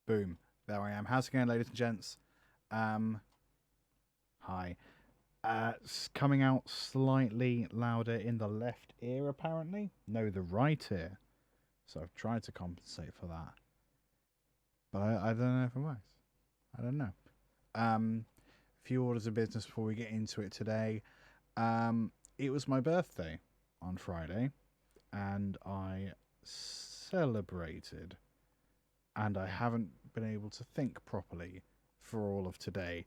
Boom. There I am. How's it going, ladies and gents? Hi. It's coming out slightly louder in the left ear, apparently. No, the right ear. So I've tried to compensate for that. But I don't know if it works. I don't know. A few orders of business before we get into it today. It was my birthday on Friday, and I celebrated. And I haven't been able to think properly for all of today.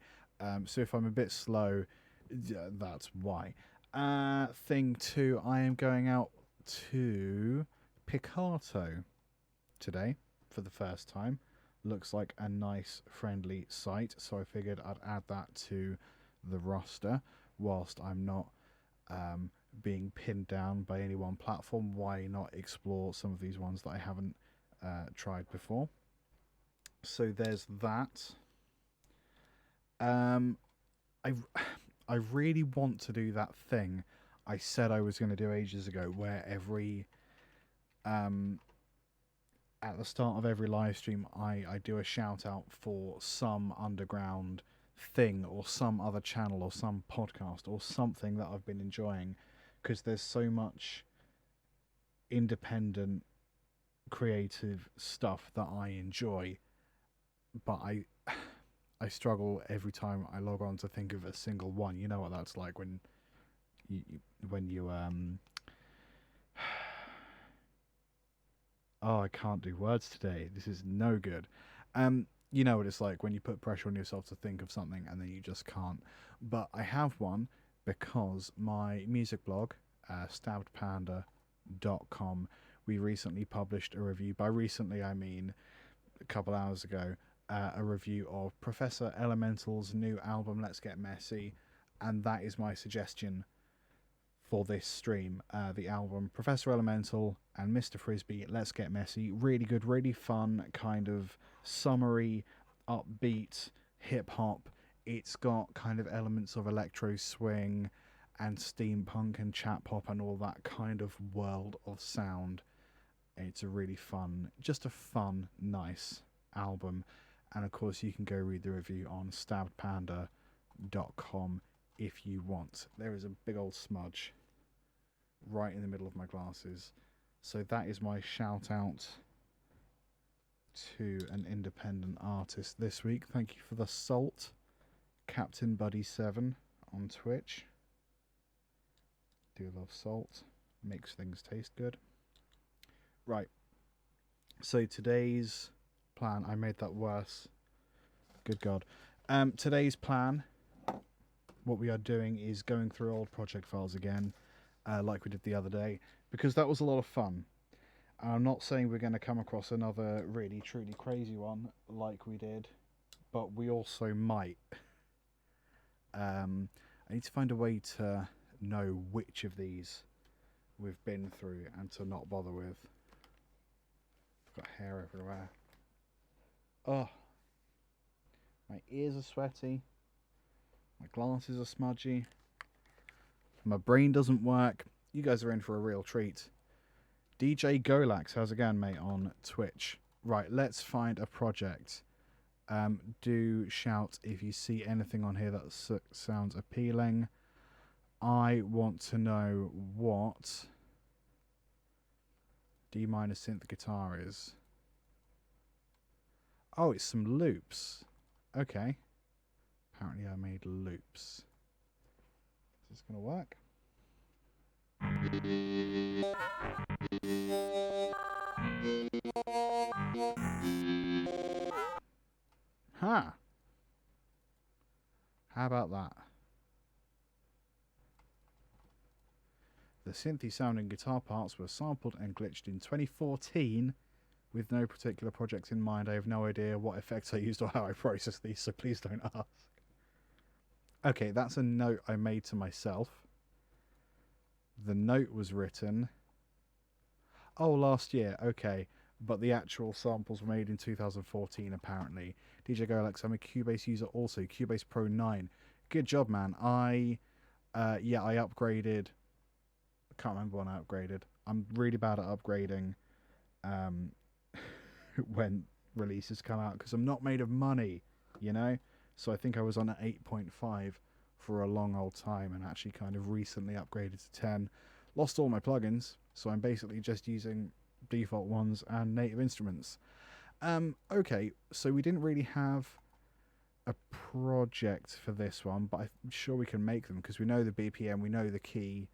So if I'm a bit slow, that's why. Thing two, I am going out to Picarto today for the first time. Looks like a nice, friendly site, so I figured I'd add that to the roster whilst I'm not being pinned down by any one platform. Why not explore some of these ones that I haven't tried before? So there's that. I really want to do that thing I said I was going to do ages ago, where at the start of every live stream, I do a shout out for some underground thing or some other channel or some podcast or something that I've been enjoying, because there's so much independent creative stuff that I enjoy, but I struggle every time I log on to think of a single one. You know what that's like when you oh, I can't do words today. This is no good. You know what it's like when you put pressure on yourself to think of something and then you just can't. But I have one because my music blog, stabbedpanda.com, we recently published a review. By recently, I mean a couple hours ago. A review of Professor Elemental's new album, Let's Get Messy, and that is my suggestion for this stream. The album Professor Elemental and Mr. Frisbee, Let's Get Messy. Really good, really fun, kind of summery, upbeat hip-hop. It's got kind of elements of electro swing and steampunk and chap pop and all that kind of world of sound. It's a really fun, just a fun, nice album. And of course, you can go read the review on stabbedpanda.com if you want. There is a big old smudge right in the middle of my glasses. So that is my shout out to an independent artist this week. Thank you for the salt, Captain Buddy 7 on Twitch. Do love salt. Makes things taste good. Right. So today's plan, I made that worse. Good God. Today's plan, what we are doing is going through old project files again, like we did the other day, because that was a lot of fun. I'm not saying we're going to come across another really, truly crazy one like we did, but we also might. I need to find a way to know which of these we've been through and to not bother with. I've got hair everywhere. Oh, my ears are sweaty, my glasses are smudgy, my brain doesn't work. You guys are in for a real treat. DJ Golax, how's it going, mate, on Twitch? Right, let's find a project. Do shout if you see anything on here that sounds appealing. I want to know what D minor synth guitar is. Oh, it's some loops. Okay. Apparently I made loops. Is this going to work? Huh. How about that? The synthy sounding guitar parts were sampled and glitched in 2014 with no particular project in mind. I have no idea what effects I used or how I processed these, so please don't ask. Okay, that's a note I made to myself. The note was written... Oh, last year. Okay. But the actual samples were made in 2014, apparently. DJ Golax, I'm a Cubase user also. Cubase Pro 9. Good job, man. I upgraded... I can't remember when I upgraded. I'm really bad at upgrading when releases come out because I'm not made of money, you know. So I think I was on an 8.5 for a long old time, and actually kind of recently upgraded to 10. Lost all my plugins, so I'm basically just using default ones and native instruments. Okay, so we didn't really have a project for this one, but I'm sure we can make them because we know the BPM, we know the key.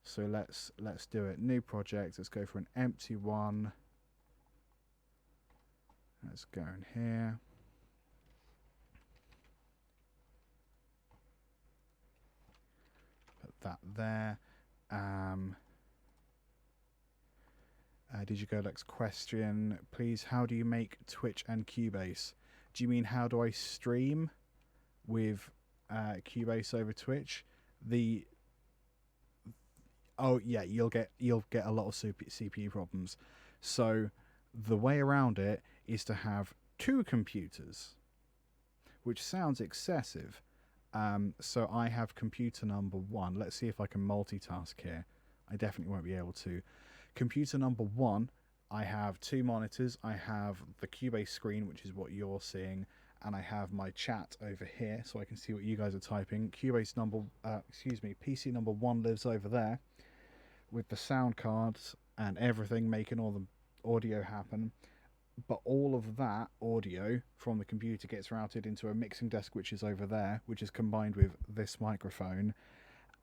So let's do it. New project. Let's go for an empty one. Let's go in here. Put that there. Did you go next question? Please, how do you make Twitch and Cubase? Do you mean how do I stream with Cubase over Twitch? Oh yeah, you'll get a lot of CPU problems. So the way around it is to have two computers, which sounds excessive. So I have computer number one. Let's see if I can multitask here. I definitely won't be able to. Computer number one, I have two monitors. I have the Cubase screen, which is what you're seeing, and I have my chat over here, so I can see what you guys are typing. PC number one lives over there, with the sound cards and everything, making all the audio happen. But all of that audio from the computer gets routed into a mixing desk, which is over there, which is combined with this microphone,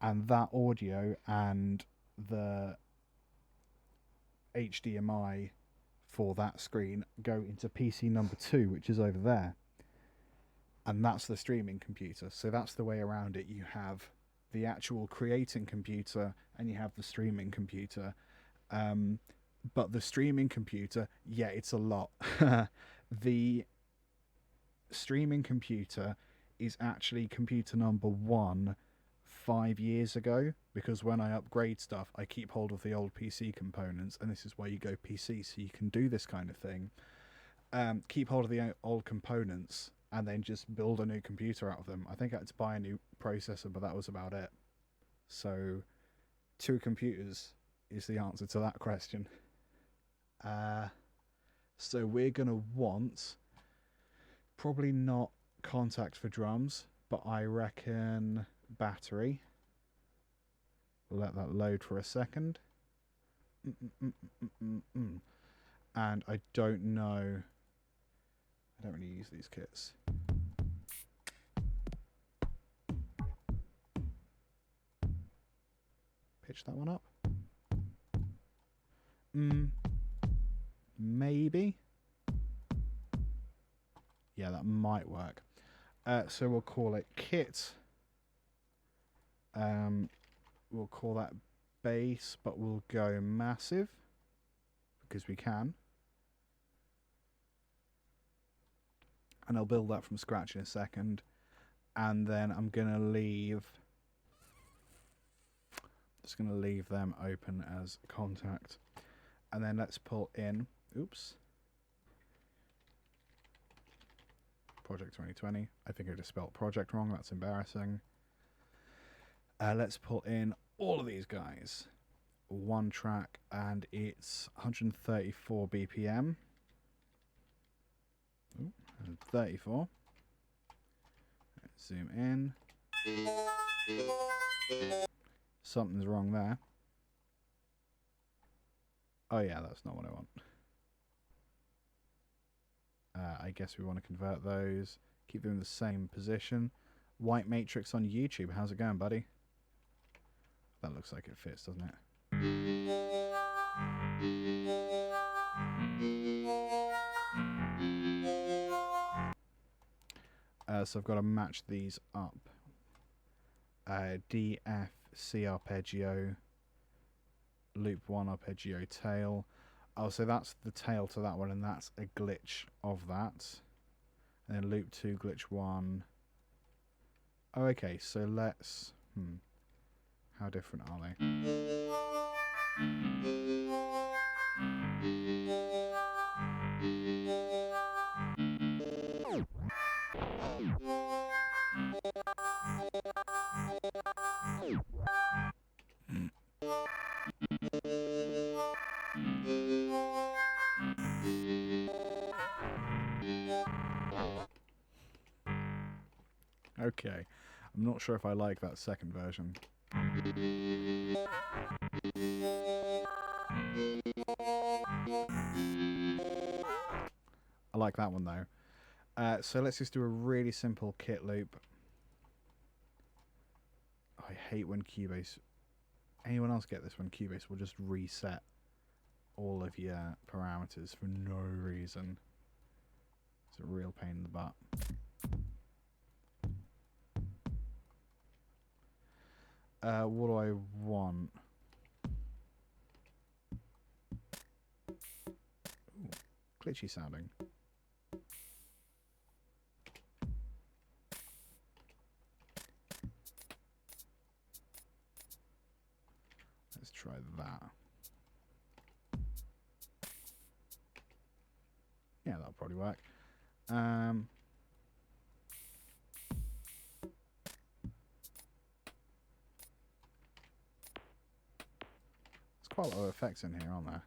and that audio and the HDMI for that screen go into PC number two, which is over there, and that's the streaming computer. So that's the way around it. You have the actual creating computer and you have the streaming computer. But the streaming computer, yeah, it's a lot. The streaming computer is actually computer number one 5 years ago, because when I upgrade stuff, I keep hold of the old PC components, and this is why you go PC, so you can do this kind of thing. Keep hold of the old components and then just build a new computer out of them. I think I had to buy a new processor, but that was about it. So two computers is the answer to that question. So we're going to want probably not contact for drums, but I reckon battery. We'll let that load for a second. And I don't know. I don't really use these kits. Pitch that one up. Maybe. Yeah, that might work. So we'll call it kit. We'll call that bass, but we'll go massive because we can. And I'll build that from scratch in a second. And then I'm going to leave... Just going to leave them open as contact. And then let's pull in... Oops. Project 2020. I think I just spelled project wrong. That's embarrassing. Let's pull in all of these guys. One track, and it's 134 BPM. Ooh, 34. Let's zoom in. Something's wrong there. Oh yeah, that's not what I want. I guess we want to convert those. Keep them in the same position. White matrix on YouTube. How's it going, buddy? That looks like it fits, doesn't it? So I've got to match these up. D, F, C arpeggio, loop 1 arpeggio tail. Oh, so that's the tail to that one, and that's a glitch of that. And then loop 2, glitch 1. Oh, okay, so let's... How different are they? Okay. I'm not sure if I like that second version. I like that one though. So let's just do a really simple kit loop. I hate when Cubase... Anyone else get this when Cubase will just reset all of your parameters for no reason. It's a real pain in the butt. What do I want? Ooh, glitchy sounding. Let's try that. Yeah, that'll probably work. There's quite a lot of effects in here, aren't there?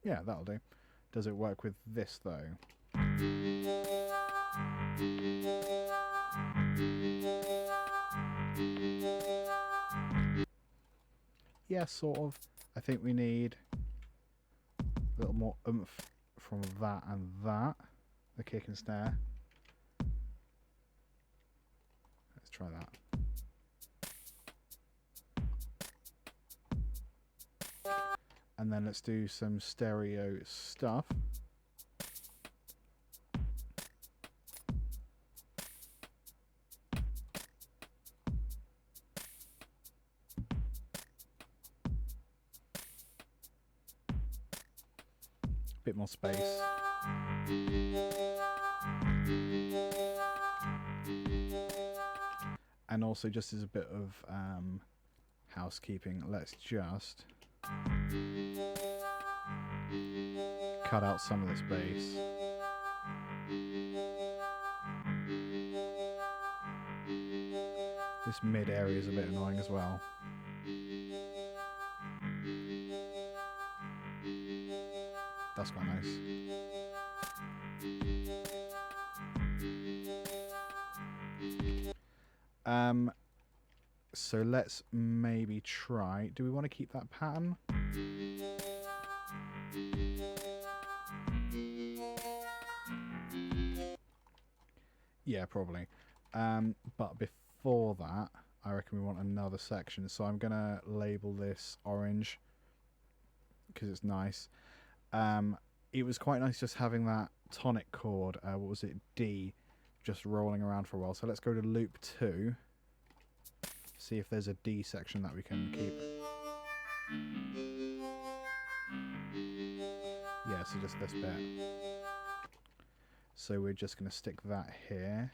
Yeah, that'll do. Does it work with this though? Yeah, sort of. I think we need a little more oomph from that and that. The kick and snare. Let's try that. And then let's do some stereo stuff. Bit more space. And also, just as a bit of housekeeping, let's just cut out some of this bass. This mid area is a bit annoying as well. That's quite nice. So let's maybe try. Do we want to keep that pattern? Yeah, probably. But before that, I reckon we want another section. So I'm going to label this orange because it's nice. It was quite nice just having that tonic chord, what was it, D, just rolling around for a while. So let's go to loop 2, see if there's a D section that we can keep. Yeah, so just this bit. So we're just going to stick that here.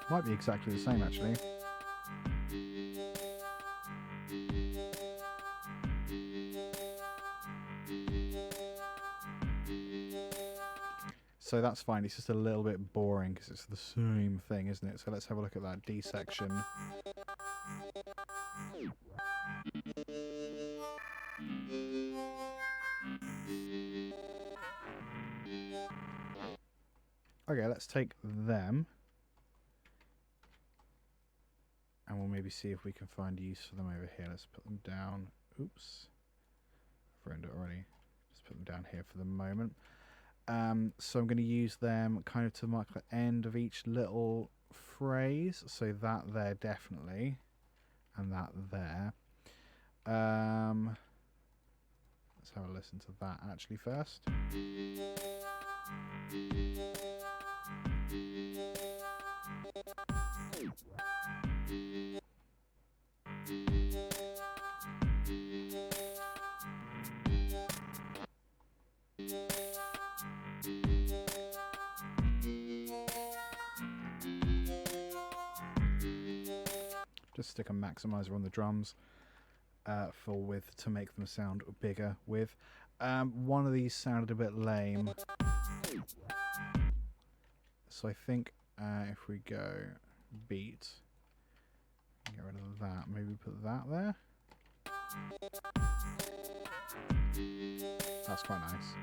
Might be exactly the same actually. So that's fine, it's just a little bit boring because it's the same thing, isn't it? So let's have a look at that D section. Okay, let's take them. And we'll maybe see if we can find use for them over here. Let's put them down. Oops. I've ruined it already. Just put them down here for the moment. So I'm going to use them kind of to mark the end of each little phrase. So that there definitely. And that there. Let's have a listen to that actually first. Just stick a maximizer on the drums for width to make them sound bigger with. One of these sounded a bit lame. So I think if we go beat, Get rid of that. Maybe put that there. That's quite nice.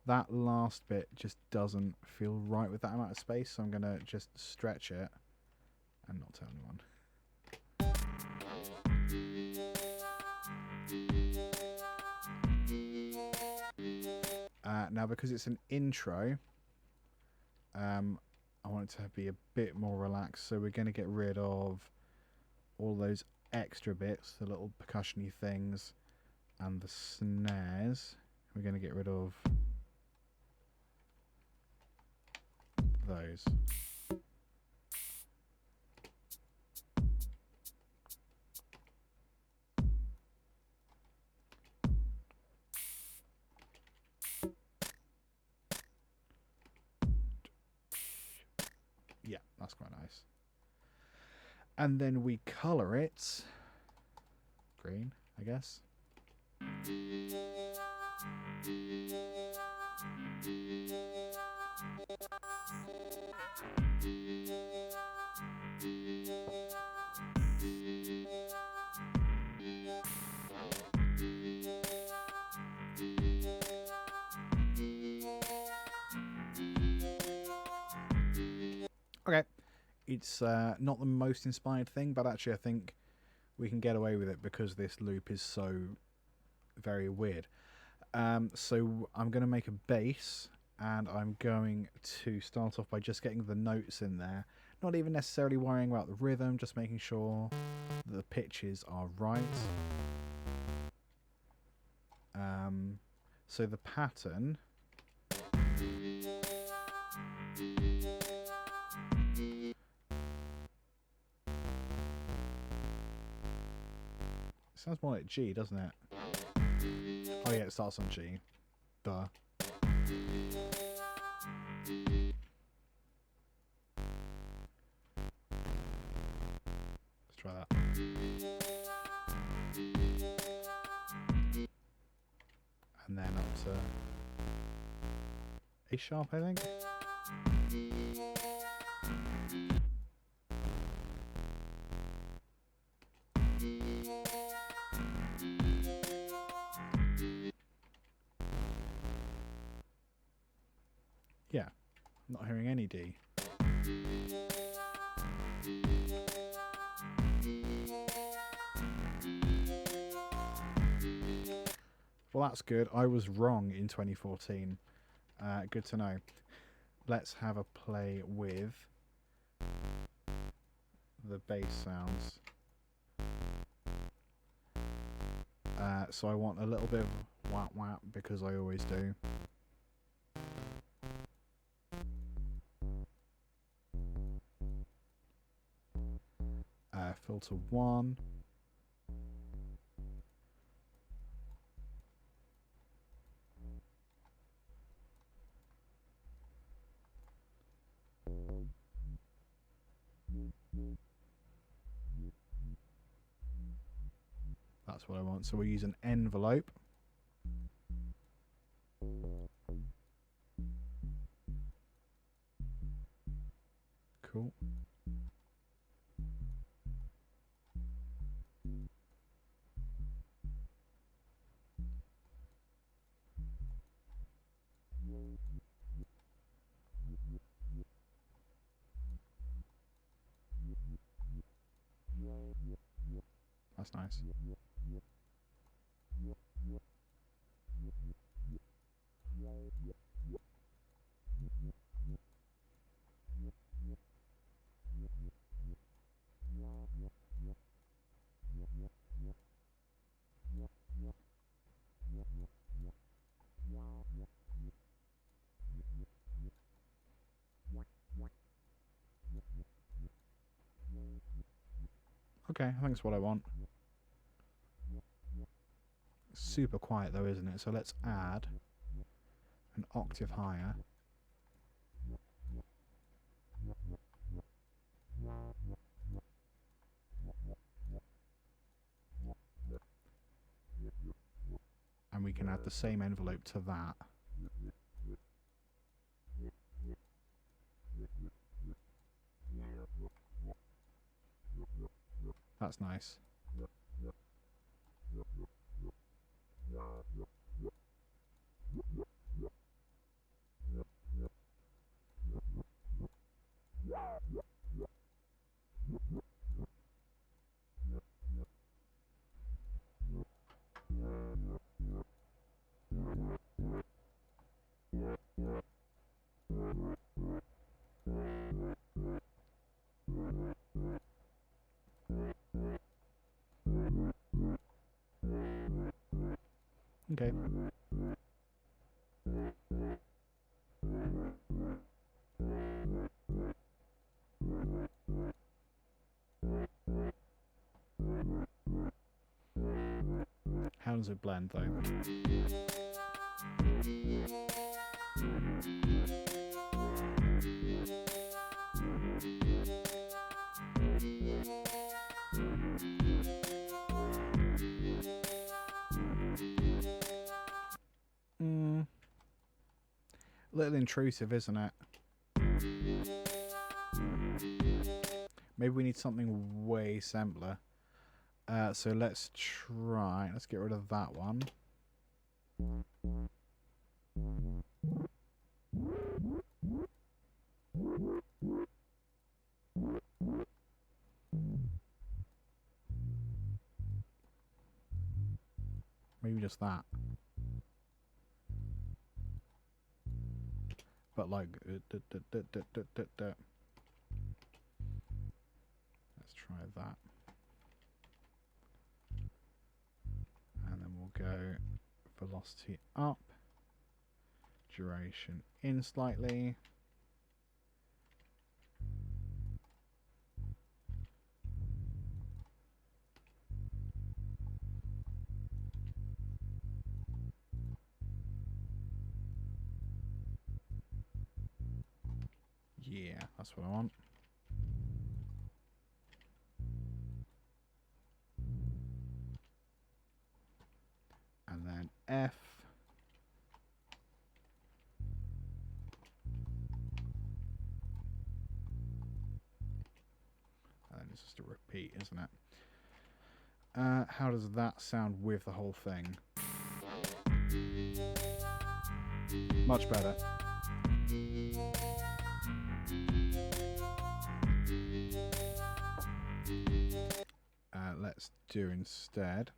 That last bit just doesn't feel right with that amount of space, so I'm going to just stretch it and not tell anyone. Now, because it's an intro, I want it to be a bit more relaxed, so we're going to get rid of all those extra bits, the little percussion-y things and the snares. We're going to get rid of those. Yeah, that's quite nice. And then we color it green, I guess. Okay, it's not the most inspired thing, but actually I think we can get away with it because this loop is so very weird. So I'm going to make a bass, and I'm going to start off by just getting the notes in there. Not even necessarily worrying about the rhythm, just making sure the pitches are right. So the pattern... Sounds more like G, doesn't it? Oh yeah, it starts on G. Duh. Let's try that. And then up to A sharp, I think. Yeah, I'm not hearing any D. Well, that's good. I was wrong in 2014. Good to know. Let's have a play with the bass sounds. So I want a little bit of whap whap because I always do. Filter 1. That's what I want. So we'll use an envelope. Cool. That's nice. Okay, I think that's what I want. Super quiet though, isn't it? So let's add an octave higher. and we can add the same envelope to that. That's nice. Okay. How does it blend though? A little intrusive, isn't it? Maybe we need something way simpler. So let's get rid of that one. Maybe just that. But like, let's try that. And then we'll go velocity up, duration in slightly. Yeah, that's what I want. And then F. And then it's just a repeat, isn't it? How does that sound with the whole thing? Much better. Let's do instead.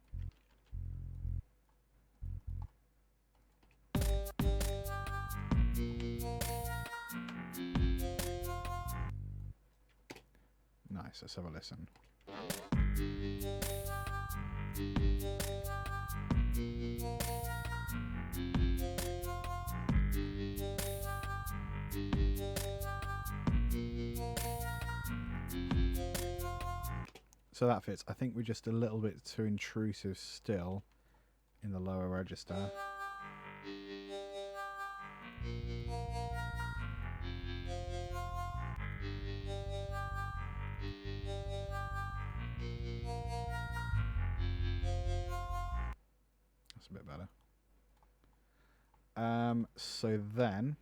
Nice, let's have a listen. So that fits. I think we're just a little bit too intrusive still in the lower register. That's a bit better. So then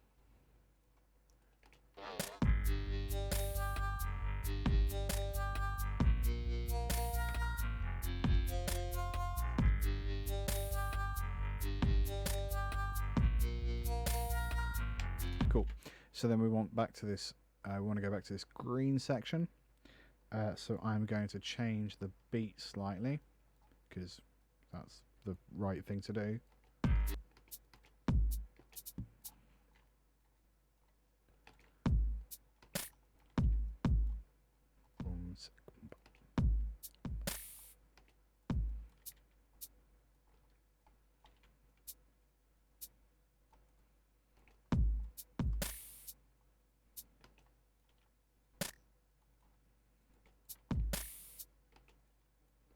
cool. So then we want back to this. We want to go back to this green section. So I'm going to change the beat slightly because that's the right thing to do.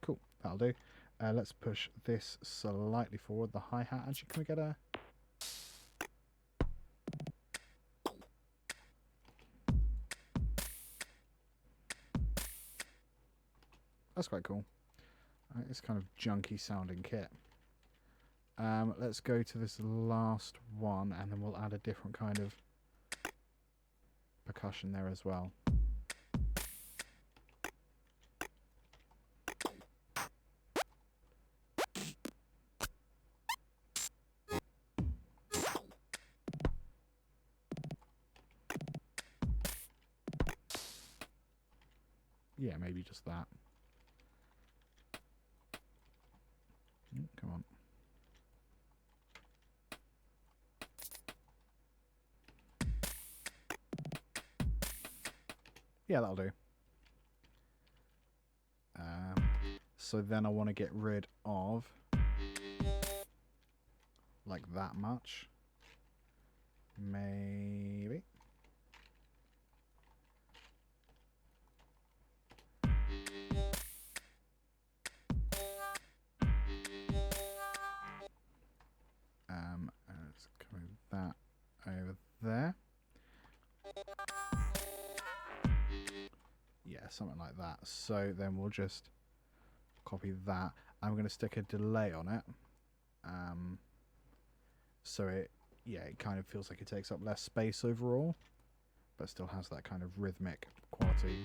Cool, that'll do. Let's push this slightly forward, the hi-hat. Actually, can we get a... That's quite cool. It's kind of junky sounding kit. Let's go to this last one, and then we'll add a different kind of percussion there as well. Yeah, maybe just that. Come on. Yeah, that'll do. So then I want to get rid of like that much. Maybe. Let's go with that over there. Yeah, something like that. So then we'll just copy that. I'm going to stick a delay on it. So it kind of feels like it takes up less space overall, but still has that kind of rhythmic quality.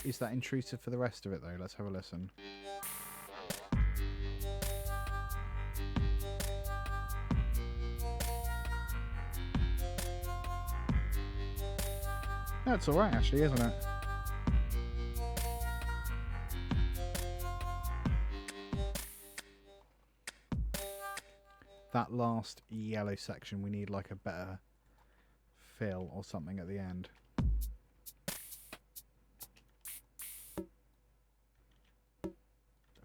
Is that intrusive for the rest of it though? Let's have a listen. That's alright actually, isn't it? That last yellow section, we need like a better fill or something at the end.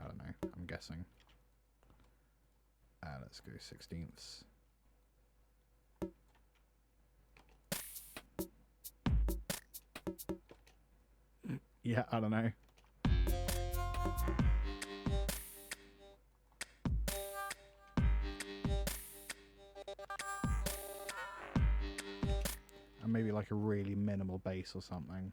I don't know, I'm guessing. Let's go 16ths. Yeah, I don't know. And maybe like a really minimal bass or something.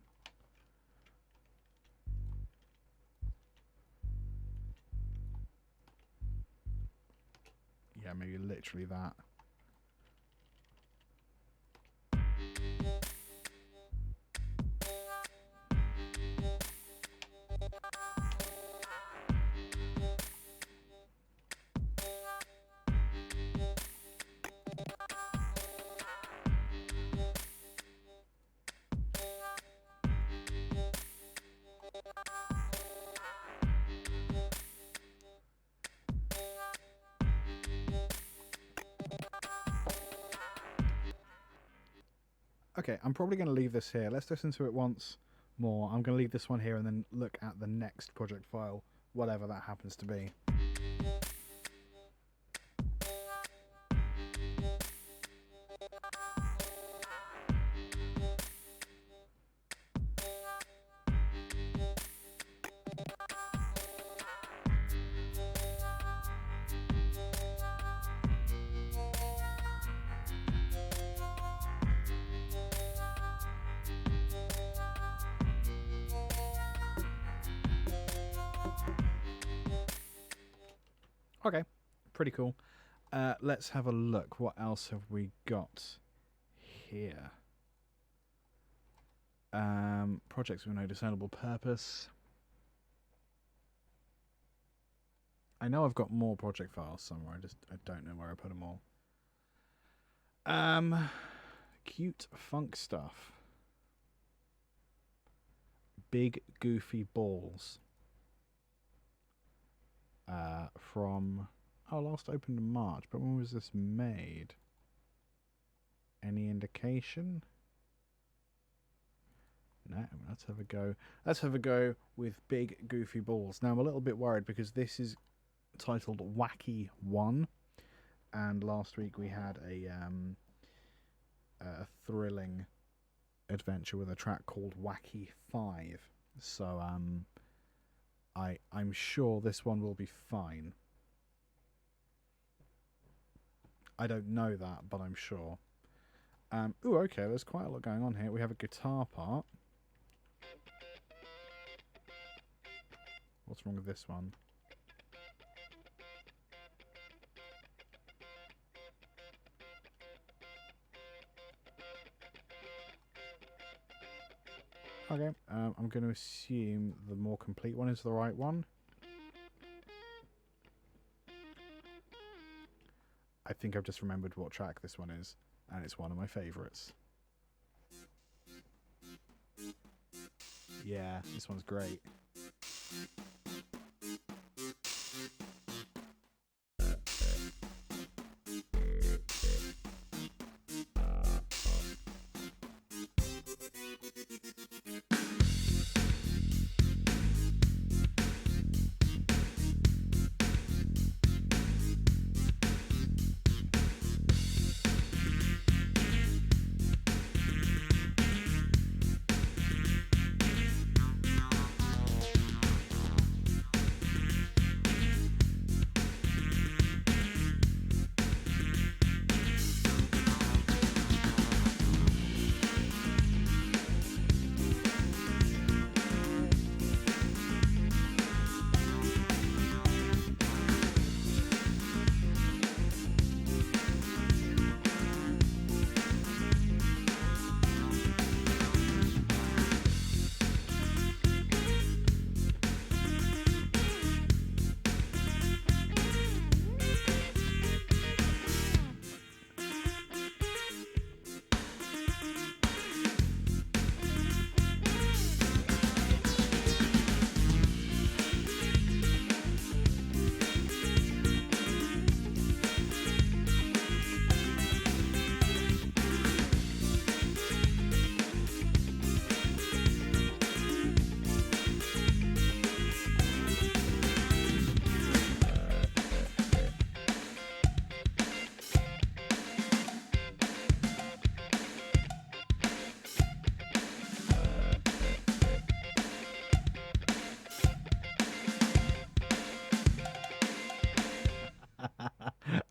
Yeah, maybe literally that. Okay, I'm probably going to leave this here. Let's listen to it once more. I'm going to leave this one here and then look at the next project file, whatever that happens to be. Okay, pretty cool. Let's have a look. What else have we got here? Projects with no discernible purpose. I know I've got more project files somewhere. I don't know where I put them all. Cute funk stuff. Big goofy balls. From last opened in March, but when was this made? Any indication? No, let's have a go. Let's have a go with Big Goofy Balls. Now I'm a little bit worried because this is titled Wacky 1, and last week we had a thrilling adventure with a track called Wacky 5. So I'm sure this one will be fine. I don't know that, but I'm sure. Ooh, okay, there's quite a lot going on here. We have a guitar part. What's wrong with this one? Okay, I'm going to assume the more complete one is the right one. I think I've just remembered what track this one is, and it's one of my favourites. Yeah, this one's great.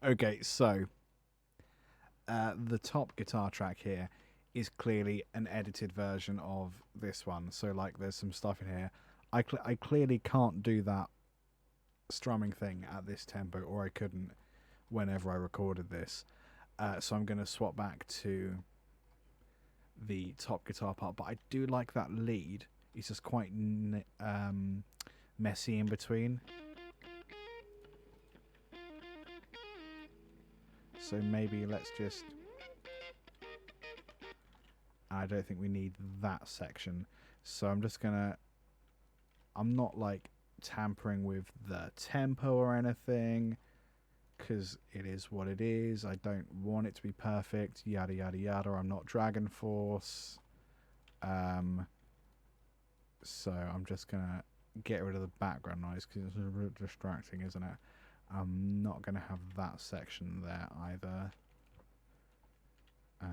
Okay, so the top guitar track here is clearly an edited version of this one. So, like, there's some stuff in here. I clearly can't do that strumming thing at this tempo, or I couldn't whenever I recorded this. So I'm going to swap back to the top guitar part. But I do like that lead. It's just quite messy in between. So maybe let's just... I don't think we need that section. So I'm just going to... I'm not like tampering with the tempo or anything, because it is what it is. I don't want it to be perfect, yada yada yada. I'm not Dragon Force. So I'm just going to get rid of the background noise because it's a bit distracting, isn't it? I'm not going to have that section there either. I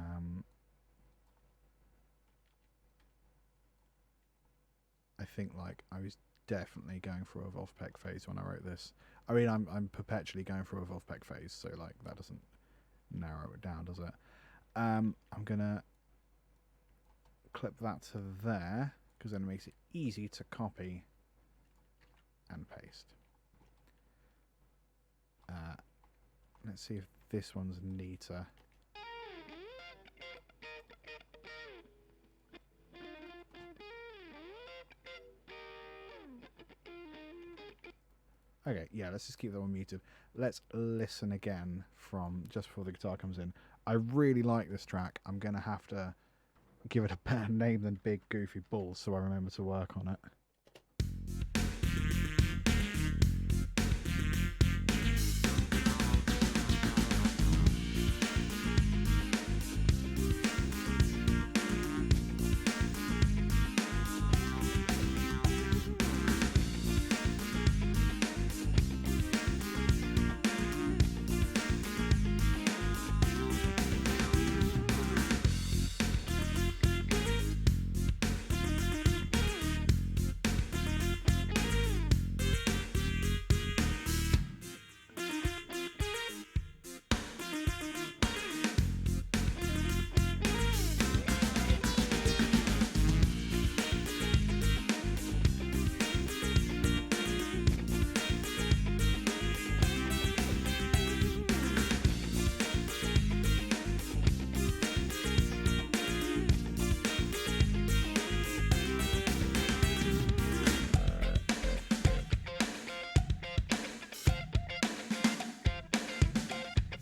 think like I was definitely going through a Wolfpack phase when I wrote this. I mean, I'm perpetually going through a Wolfpack phase, so like that doesn't narrow it down, does it? I'm gonna clip that to there because then it makes it easy to copy and paste. Let's see if this one's neater. Okay, yeah, let's just keep that one muted. Let's listen again from just before the guitar comes in. I really like this track. I'm going to have to give it a better name than Big Goofy Balls so I remember to work on it.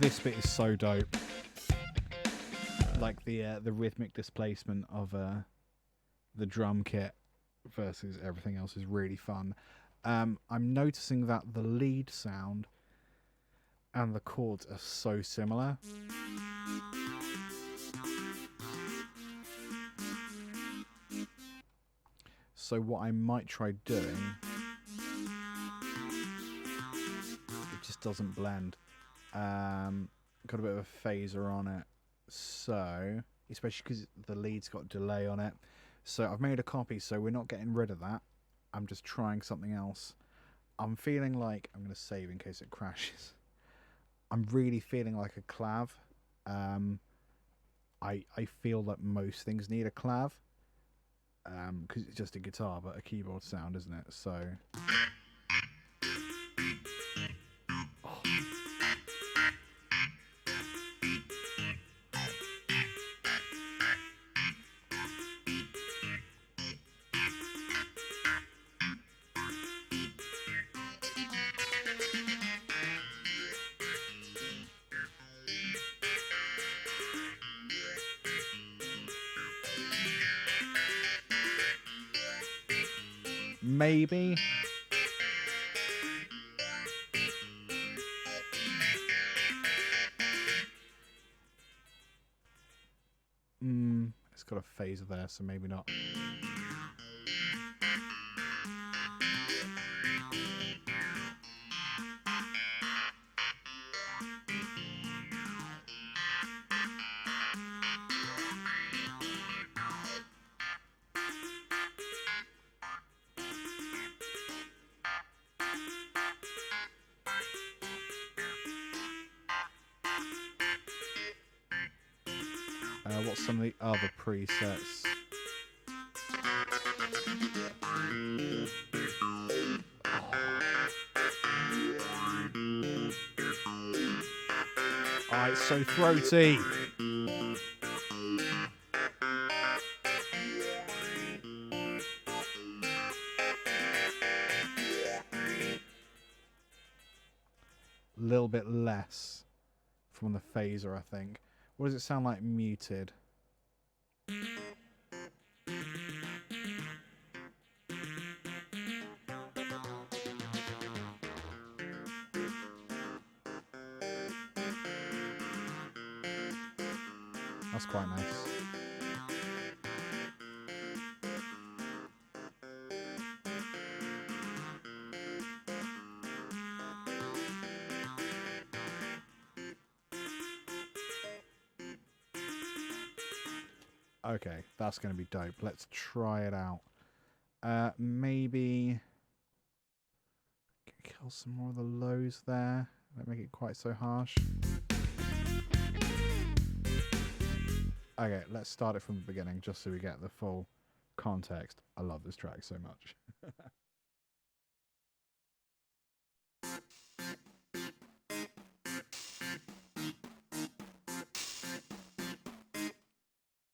This bit is so dope. Like the rhythmic displacement of the drum kit versus everything else is really fun. I'm noticing that the lead sound and the chords are so similar. So what I might try doing, it just doesn't blend. Got a bit of a phaser on it, so especially because the lead's got delay on it. So I've made a copy, so we're not getting rid of that. I'm just trying something else. I'm feeling like I'm going to save in case it crashes. I'm really feeling like a clav. I feel that most things need a clav, because it's just a guitar but a keyboard sound, isn't it? So. Maybe. It's got a phaser there, so maybe not. What's some of the other presets? Oh, it's so throaty. A little bit less from the phaser, I think. What does it sound like muted? That's quite nice. Okay, that's going to be dope. Let's try it out. Maybe kill some more of the lows there. Don't make it quite so harsh. Okay, let's start it from the beginning just so we get the full context. I love this track so much.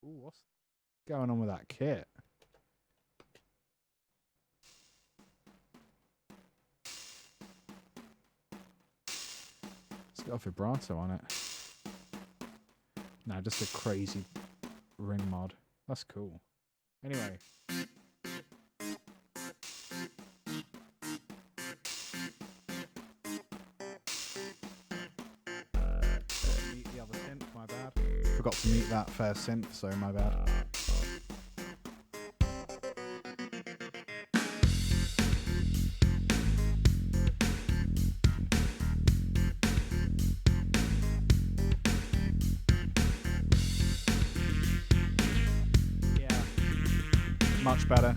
Ooh, what's going on with that kit? It's got a vibrato on it. No, just a crazy ring mod. That's cool. Anyway. Mute the other synth, my bad. Forgot to mute that first synth, so my bad. Much better.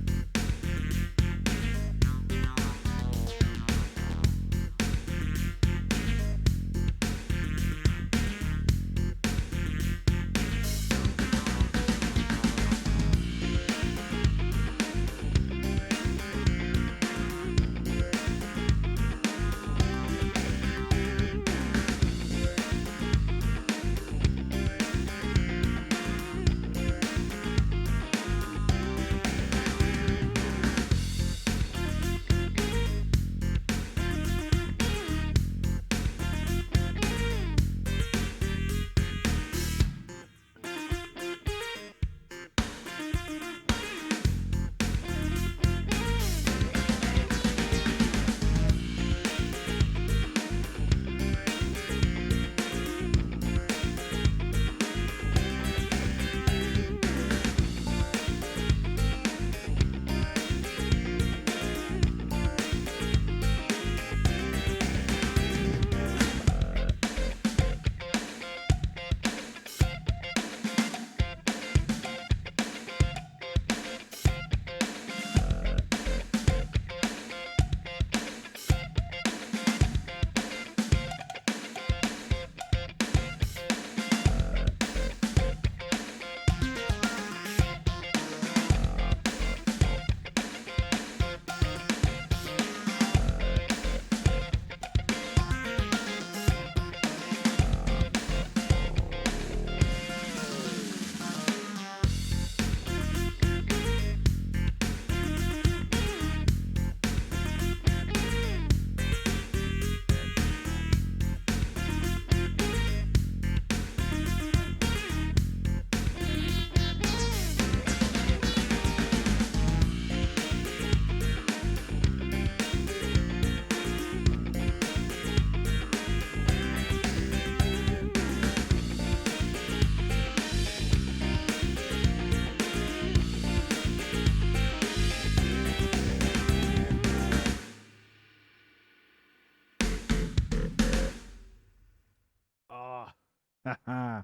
I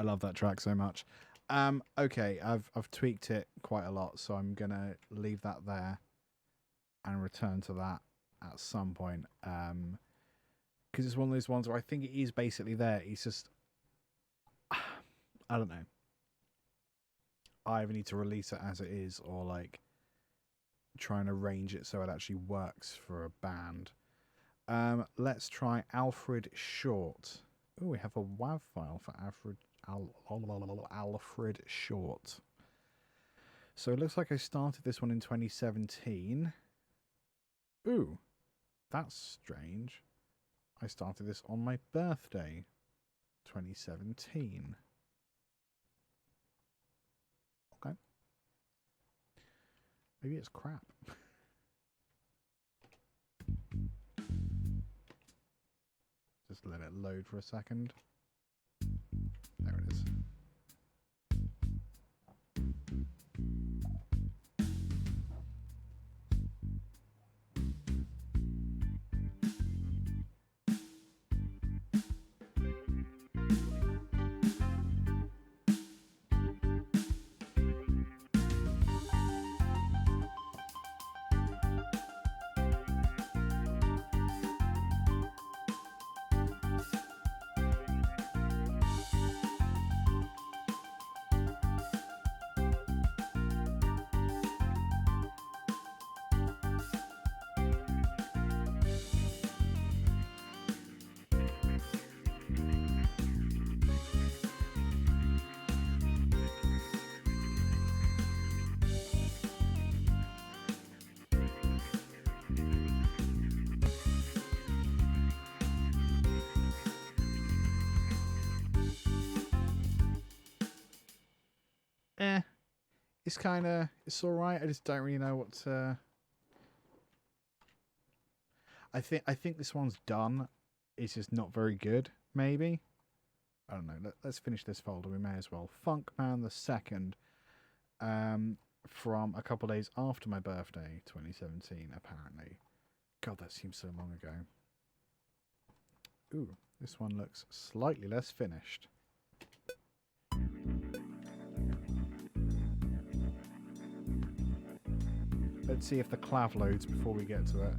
love that track so much. Okay, I've tweaked it quite a lot, so I'm gonna leave that there and return to that at some point. Because it's one of those ones where I think it is basically there. It's just I don't know. I either need to release it as it is, or like try and arrange it so it actually works for a band. Let's try Alfred Short. Oh, we have a WAV file for Alfred Short. So it looks like I started this one in 2017. Ooh, that's strange. I started this on my birthday, 2017. Okay. Maybe it's crap. Just let it load for a second. There it is. It's alright. I just don't really know what to... I think this one's done. It's just not very good, maybe. I don't know. Let's finish this folder. We may as well. Funkman the Second, from a couple of days after my birthday, 2017, apparently. God, that seems so long ago. Ooh, this one looks slightly less finished. Let's see if the clav loads before we get to it.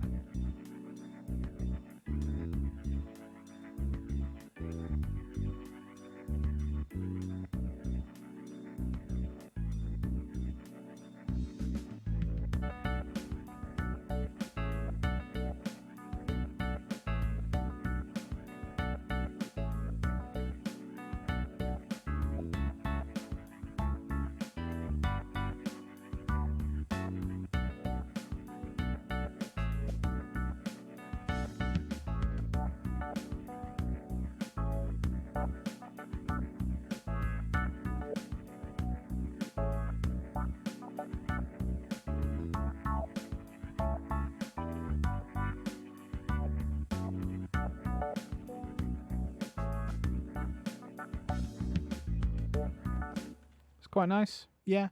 Quite nice, yeah.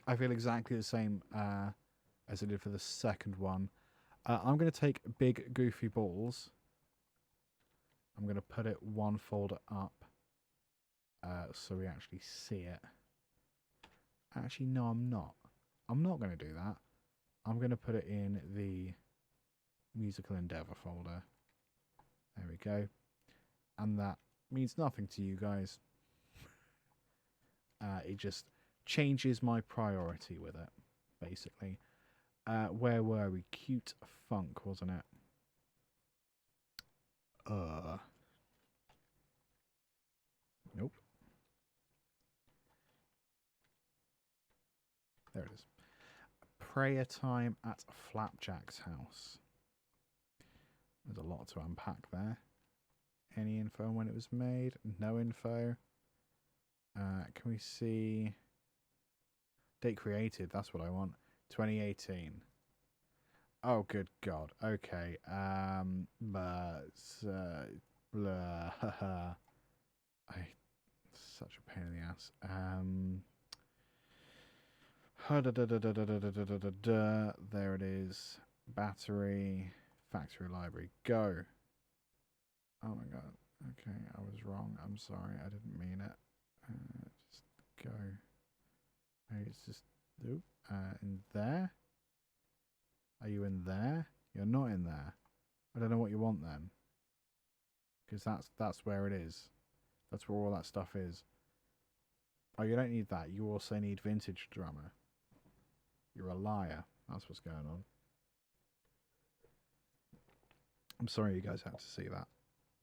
I feel exactly the same as I did for the second one. I'm going to take Big Goofy Balls. I'm going to put it one folder up so we actually see it. Actually, no, I'm not. I'm not going to do that. I'm going to put it in the Musical Endeavour folder. There we go. And that means nothing to you guys. It just changes my priority with it, basically. Where were we? Cute Funk, wasn't it? Nope. There it is. Prayer Time at Flapjack's house. There's a lot to unpack there. Any info on when it was made? No info. Can we see date created? That's what I want. 2018. Oh, good God. Okay. Blah. Such a pain in the ass. There it is. Battery. Factory library. Go. Oh my God. Okay, I was wrong. I'm sorry. I didn't mean it. Just go. Hey, it's just in there. Are you in there? You're not in there. I don't know what you want then. Because that's where it is. That's where all that stuff is. Oh, you don't need that. You also need vintage drummer. You're a liar. That's what's going on. I'm sorry you guys had to see that.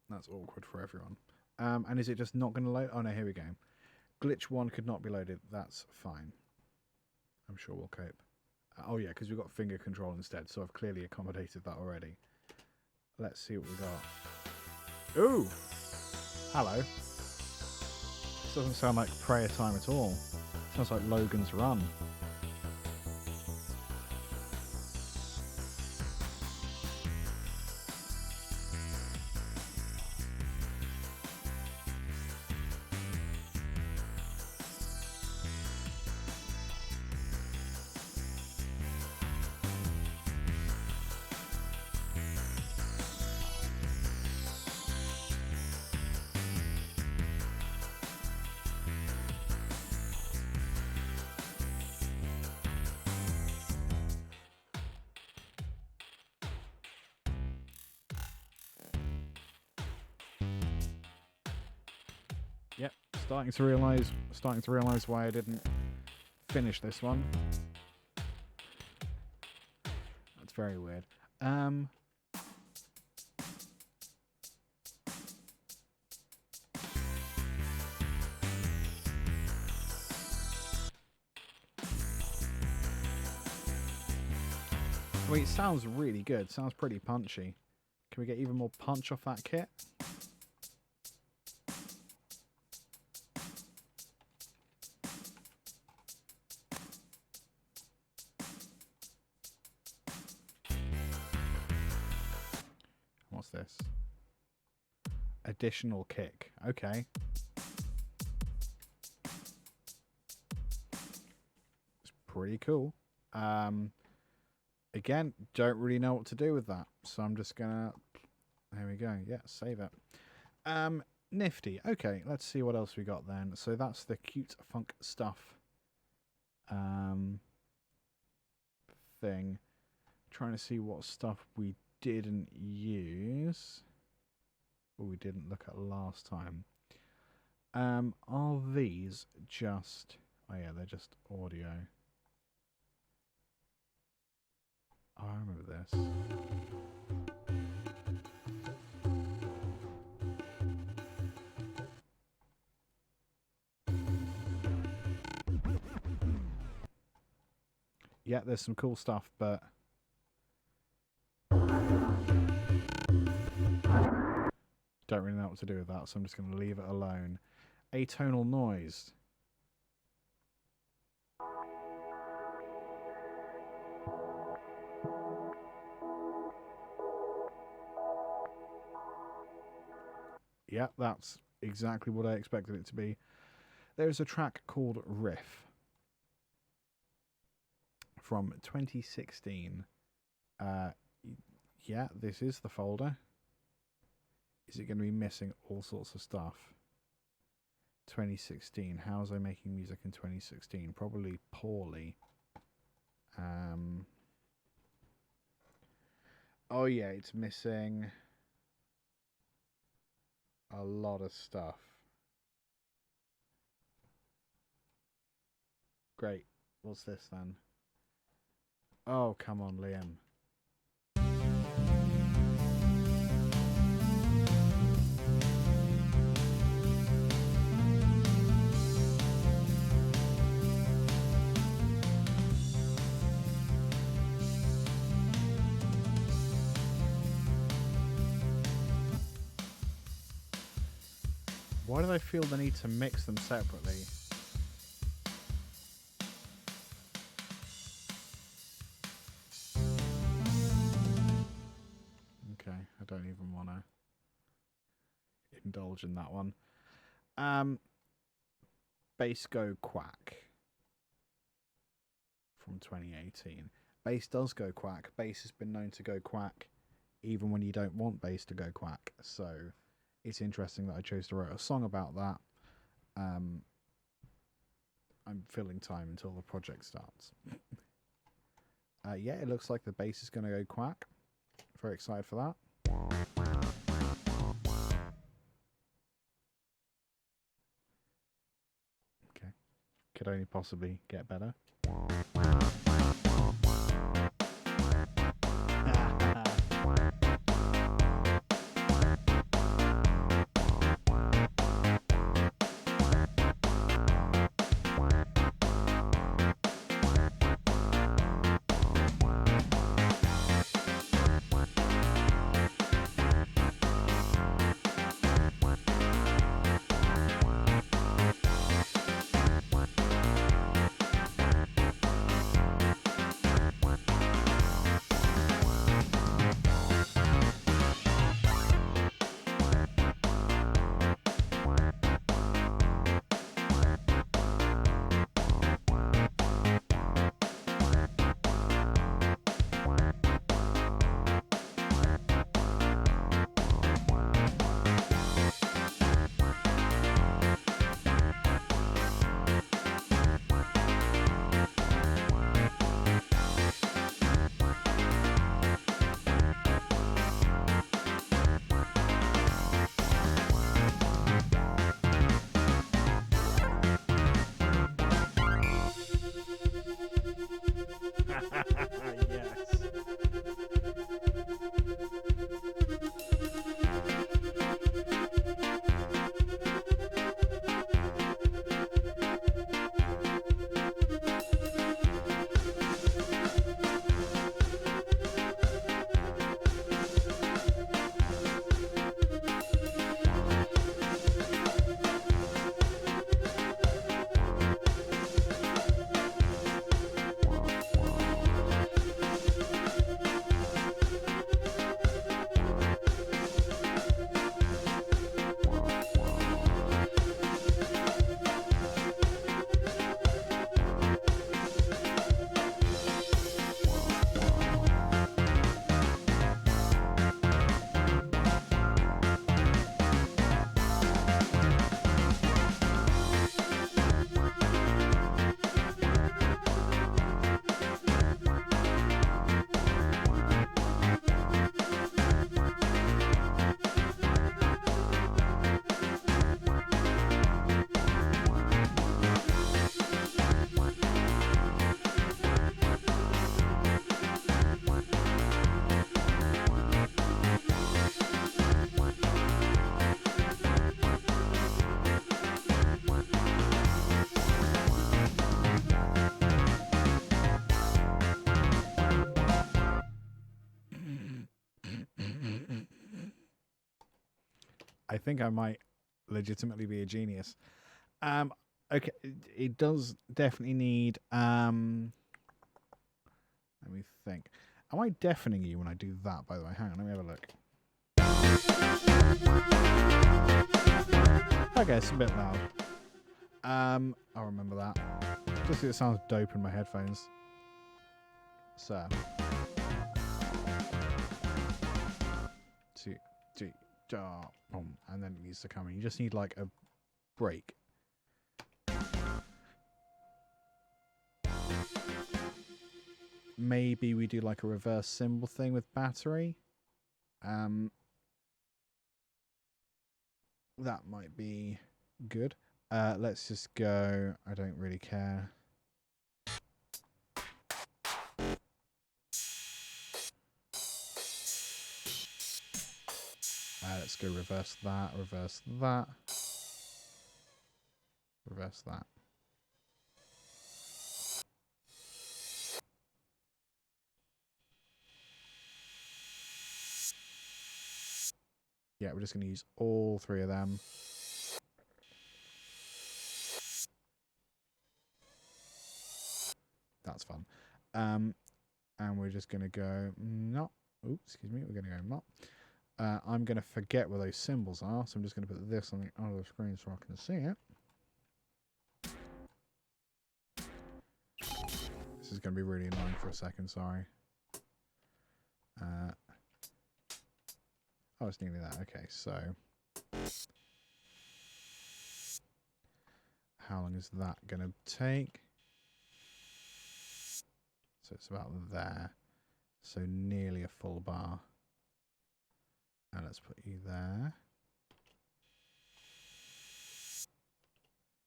That's awkward for everyone. And is it just not going to load? Oh, no, here we go. Glitch 1 could not be loaded. That's fine. I'm sure we'll cope. Oh, yeah, because we've got finger control instead, so I've clearly accommodated that already. Let's see what we got. Ooh! Hello. This doesn't sound like prayer time at all. It sounds like Logan's Run. Yep, starting to realise why I didn't finish this one. That's very weird. Wait, it sounds really good. Sounds pretty punchy. Can we get even more punch off that kit? What's this? Additional kick. Okay. It's pretty cool. Again, don't really know what to do with that. So I'm just gonna... There we go. Yeah, save it. Nifty. Okay, let's see what else we got then. So that's the cute funk stuff thing. Trying to see what stuff we didn't use. Or we didn't look at last time. Are these just... Oh yeah, they're just audio. Oh, I remember this. Yeah, there's some cool stuff, but... Don't really know what to do with that, so I'm just going to leave it alone. Atonal noise. Yeah, that's exactly what I expected it to be. There's a track called Riff from 2016. Yeah, this is the folder. Is it going to be missing all sorts of stuff? 2016. How was I making music in 2016? Probably poorly. Oh yeah, it's missing a lot of stuff. Great. What's this then? Oh, come on, Liam. Why did I feel the need to mix them separately? Okay, I don't even want to indulge in that one. Bass Go Quack from 2018. Bass does go quack. Bass has been known to go quack even when you don't want bass to go quack. So it's interesting that I chose to write a song about that. I'm filling time until the project starts. Yeah, it looks like the bass is going to go quack. Very excited for that. Okay. Could only possibly get better. I think I might legitimately be a genius. Okay, it does definitely need let me think. Am I deafening you when I do that, by the way? Hang on, let me have a look. Okay, it's a bit loud. I'll remember that. Just because it sounds dope in my headphones. So 2, 3, boom, and then it needs to come in. You just need like a break. Maybe we do like a reverse cymbal thing with battery. That might be good. Let's just go. I don't really care. Let's go reverse that, reverse that, reverse that. Yeah, we're just going to use all 3 of them. That's fun. And we're just going to go not. Oops, excuse me. We're going to go not. I'm going to forget where those symbols are, so I'm just going to put this on the other screen so I can see it. This is going to be really annoying for a second, sorry. Oh, it's nearly that. Okay, so How long is that going to take? So it's about there. So nearly a full bar. And let's put you there.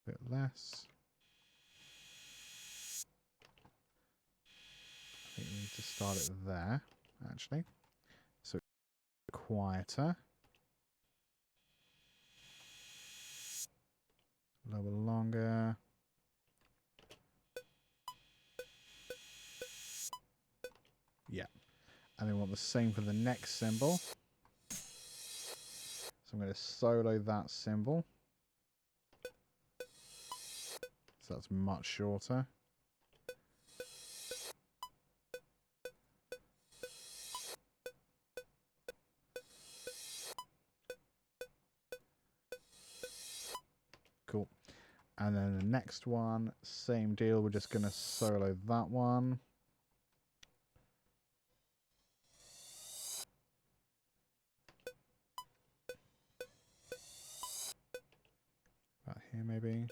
A bit less. I think we need to start it there, actually. So quieter. A little bit longer. Yeah. And then we want the same for the next cymbal. So I'm going to solo that cymbal. So that's much shorter. Cool. And then the next one, same deal. We're just going to solo that one. About here, maybe.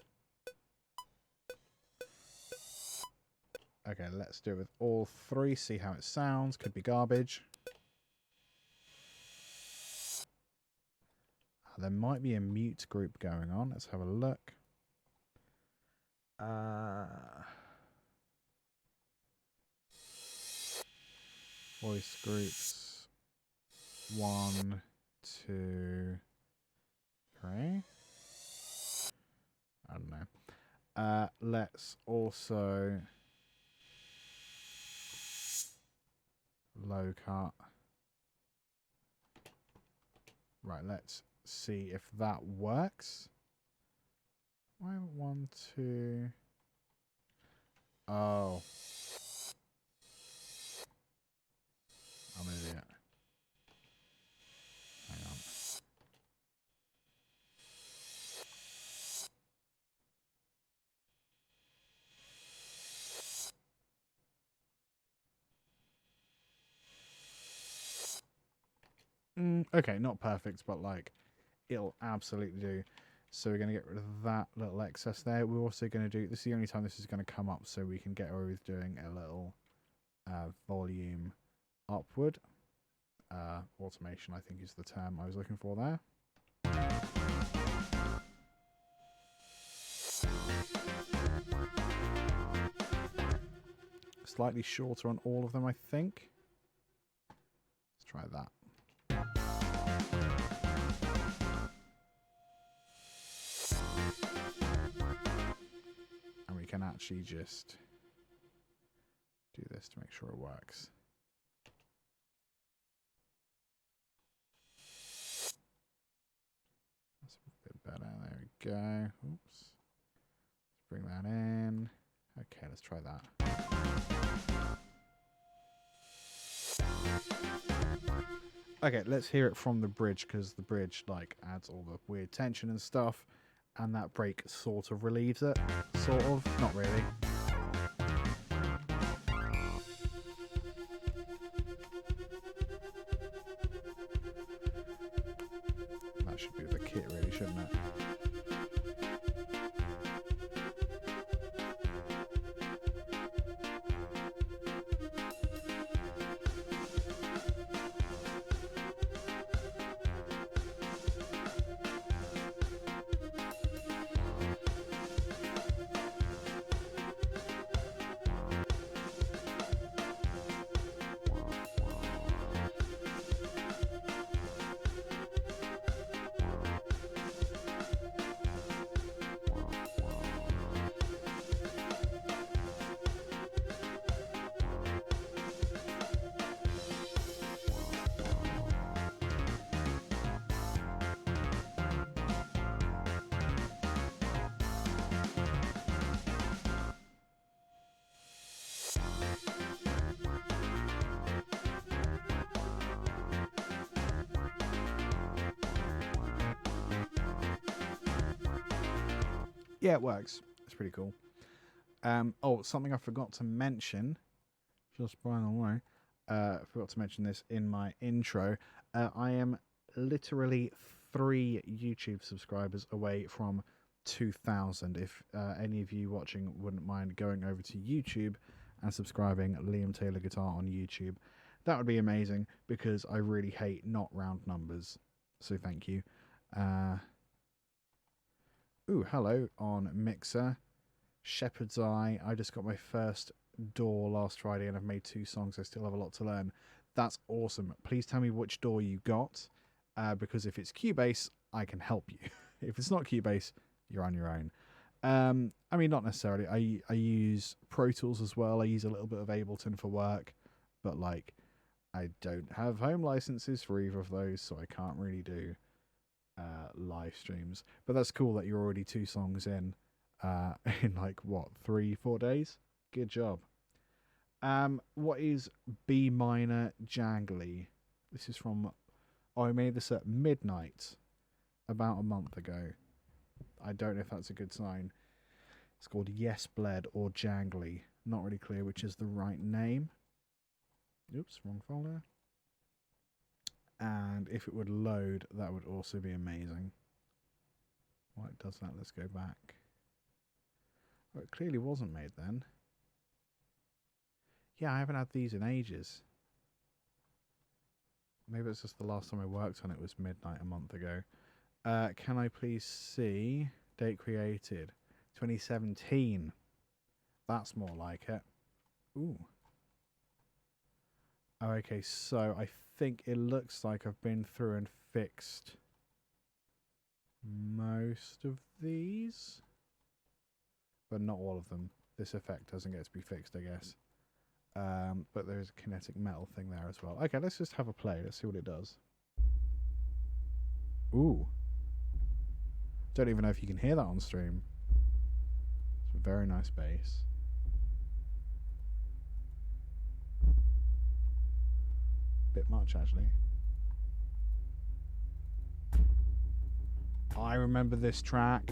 Okay, let's do it with all three. See how it sounds. Could be garbage. There might be a mute group going on. Let's have a look. Voice groups. 1, 2, 3. I don't know. Let's also low cut. Right, let's see if that works. Why 1, 2? Oh. I'm an idiot. Hang on. Okay, not perfect, but like it'll absolutely do. So we're going to get rid of that little excess there. We're also going to do, this is the only time this is going to come up, so we can get away with doing a little volume upward. Automation, I think, is the term I was looking for there. Slightly shorter on all of them, I think. Let's try that. And we can actually just do this to make sure it works. That's a bit better. There we go. Oops. Let's bring that in. Okay, let's try that. Okay, let's hear it from the bridge, because the bridge like adds all the weird tension and stuff, and that break sort of relieves it. Sort of. Not really. That should be the kit, really, shouldn't it? Yeah, it works. It's pretty cool. Oh, something I forgot to mention, just by the way, I forgot to mention this in my intro. I am literally 3 YouTube subscribers away from 2,000. If any of you watching wouldn't mind going over to YouTube and subscribing Liam Taylor Guitar on YouTube, that would be amazing, because I really hate not round numbers. So thank you. Hello on Mixer. Shepherd's Eye. I just got my first door last Friday and I've made 2 songs. I still have a lot to learn. That's awesome. Please tell me which door you got, because if it's Cubase, I can help you. If it's not Cubase, you're on your own. I mean, not necessarily. I use Pro Tools as well. I use a little bit of Ableton for work, but like, I don't have home licenses for either of those, so I can't really do live streams. But that's cool that you're already 2 songs in like what, 3-4 days. Good job. What is B minor jangly? This is from I made this at midnight about a month ago. I don't know if that's a good sign. It's called Yes Bled or Jangly. Not really clear which is the right name. Oops, wrong folder. And if it would load, that would also be amazing. While it does that, let's go back. Well, it clearly wasn't made then. Yeah, I haven't had these in ages. Maybe it's just the last time I worked on it was midnight a month ago. Can I please see date created? 2017. That's more like it. Ooh. Oh, okay, so I think it looks like I've been through and fixed most of these, but not all of them. This effect doesn't get to be fixed, I guess. But there's a kinetic metal thing there as well. Okay, let's just have a play. Let's see what it does. Ooh. Don't even know if you can hear that on stream. It's a very nice bass. Bit much, actually. I remember this track.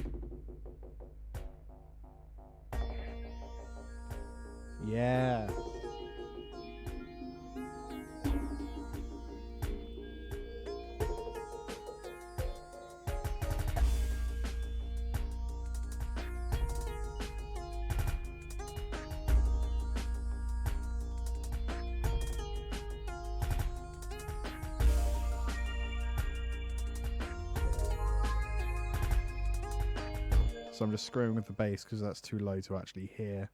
Yeah. So I'm just screwing with the bass because that's too low to actually hear.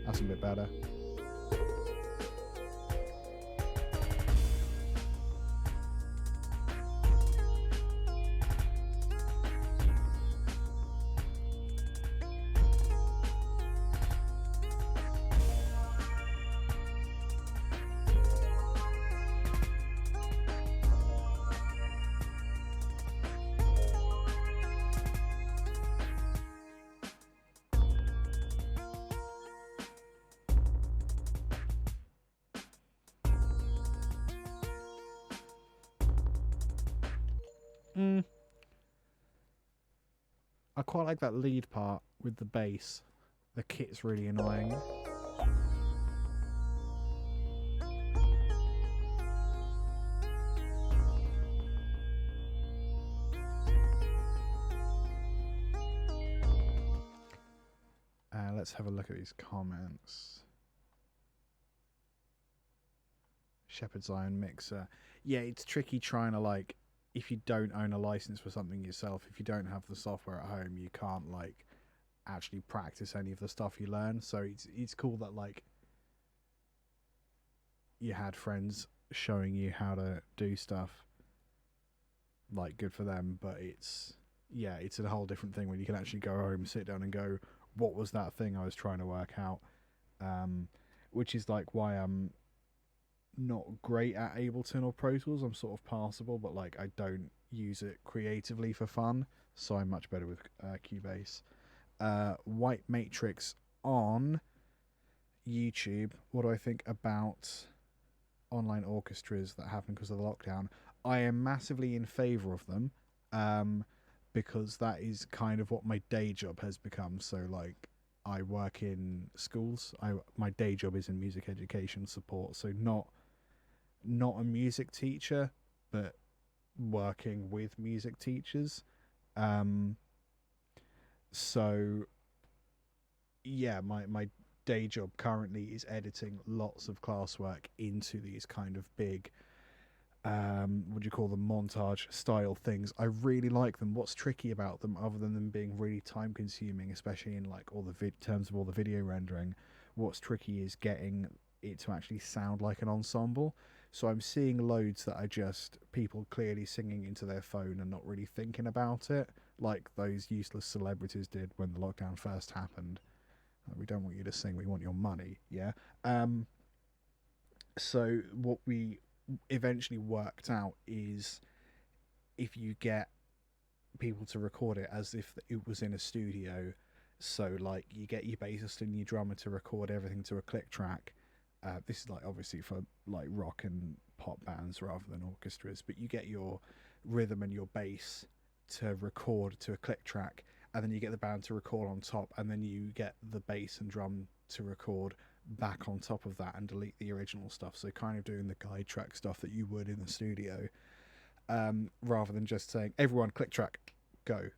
That's a bit better. I quite like that lead part with the bass. The kit's really annoying. Let's have a look at these comments. Shepherd's Eye Mixer. Yeah, it's tricky trying to, like, if you don't own a license for something yourself, if you don't have the software at home, you can't, like, actually practice any of the stuff you learn. So it's cool that, like, you had friends showing you how to do stuff. Like, good for them, but it's a whole different thing when you can actually go home, sit down and go, what was that thing I was trying to work out? Which is, like, why I'm not great at Ableton or Pro Tools. I'm sort of passable, but, like, I don't use it creatively for fun, so I'm much better with Cubase. White Matrix on YouTube. What do I think about online orchestras that happen because of the lockdown? I am massively in favour of them, because that is kind of what my day job has become. So, like, I work in schools. My day job is in music education support, so not a music teacher, but working with music teachers. So yeah, my day job currently is editing lots of classwork into these kind of big what do you call them, montage style things. I really like them. What's tricky about them, other than them being really time consuming, especially in like all the terms of all the video rendering, what's tricky is getting it to actually sound like an ensemble. So I'm seeing loads that are just people clearly singing into their phone and not really thinking about it, like those useless celebrities did when the lockdown first happened. We don't want you to sing, we want your money. Yeah. So what we eventually worked out is, if you get people to record it as if it was in a studio, so like you get your bassist and your drummer to record everything to a click track. This is like obviously for like rock and pop bands rather than orchestras, but you get your rhythm and your bass to record to a click track, and then you get the band to record on top, and then you get the bass and drum to record back on top of that and delete the original stuff. So kind of doing the guide track stuff that you would in the studio, rather than just saying everyone click track go,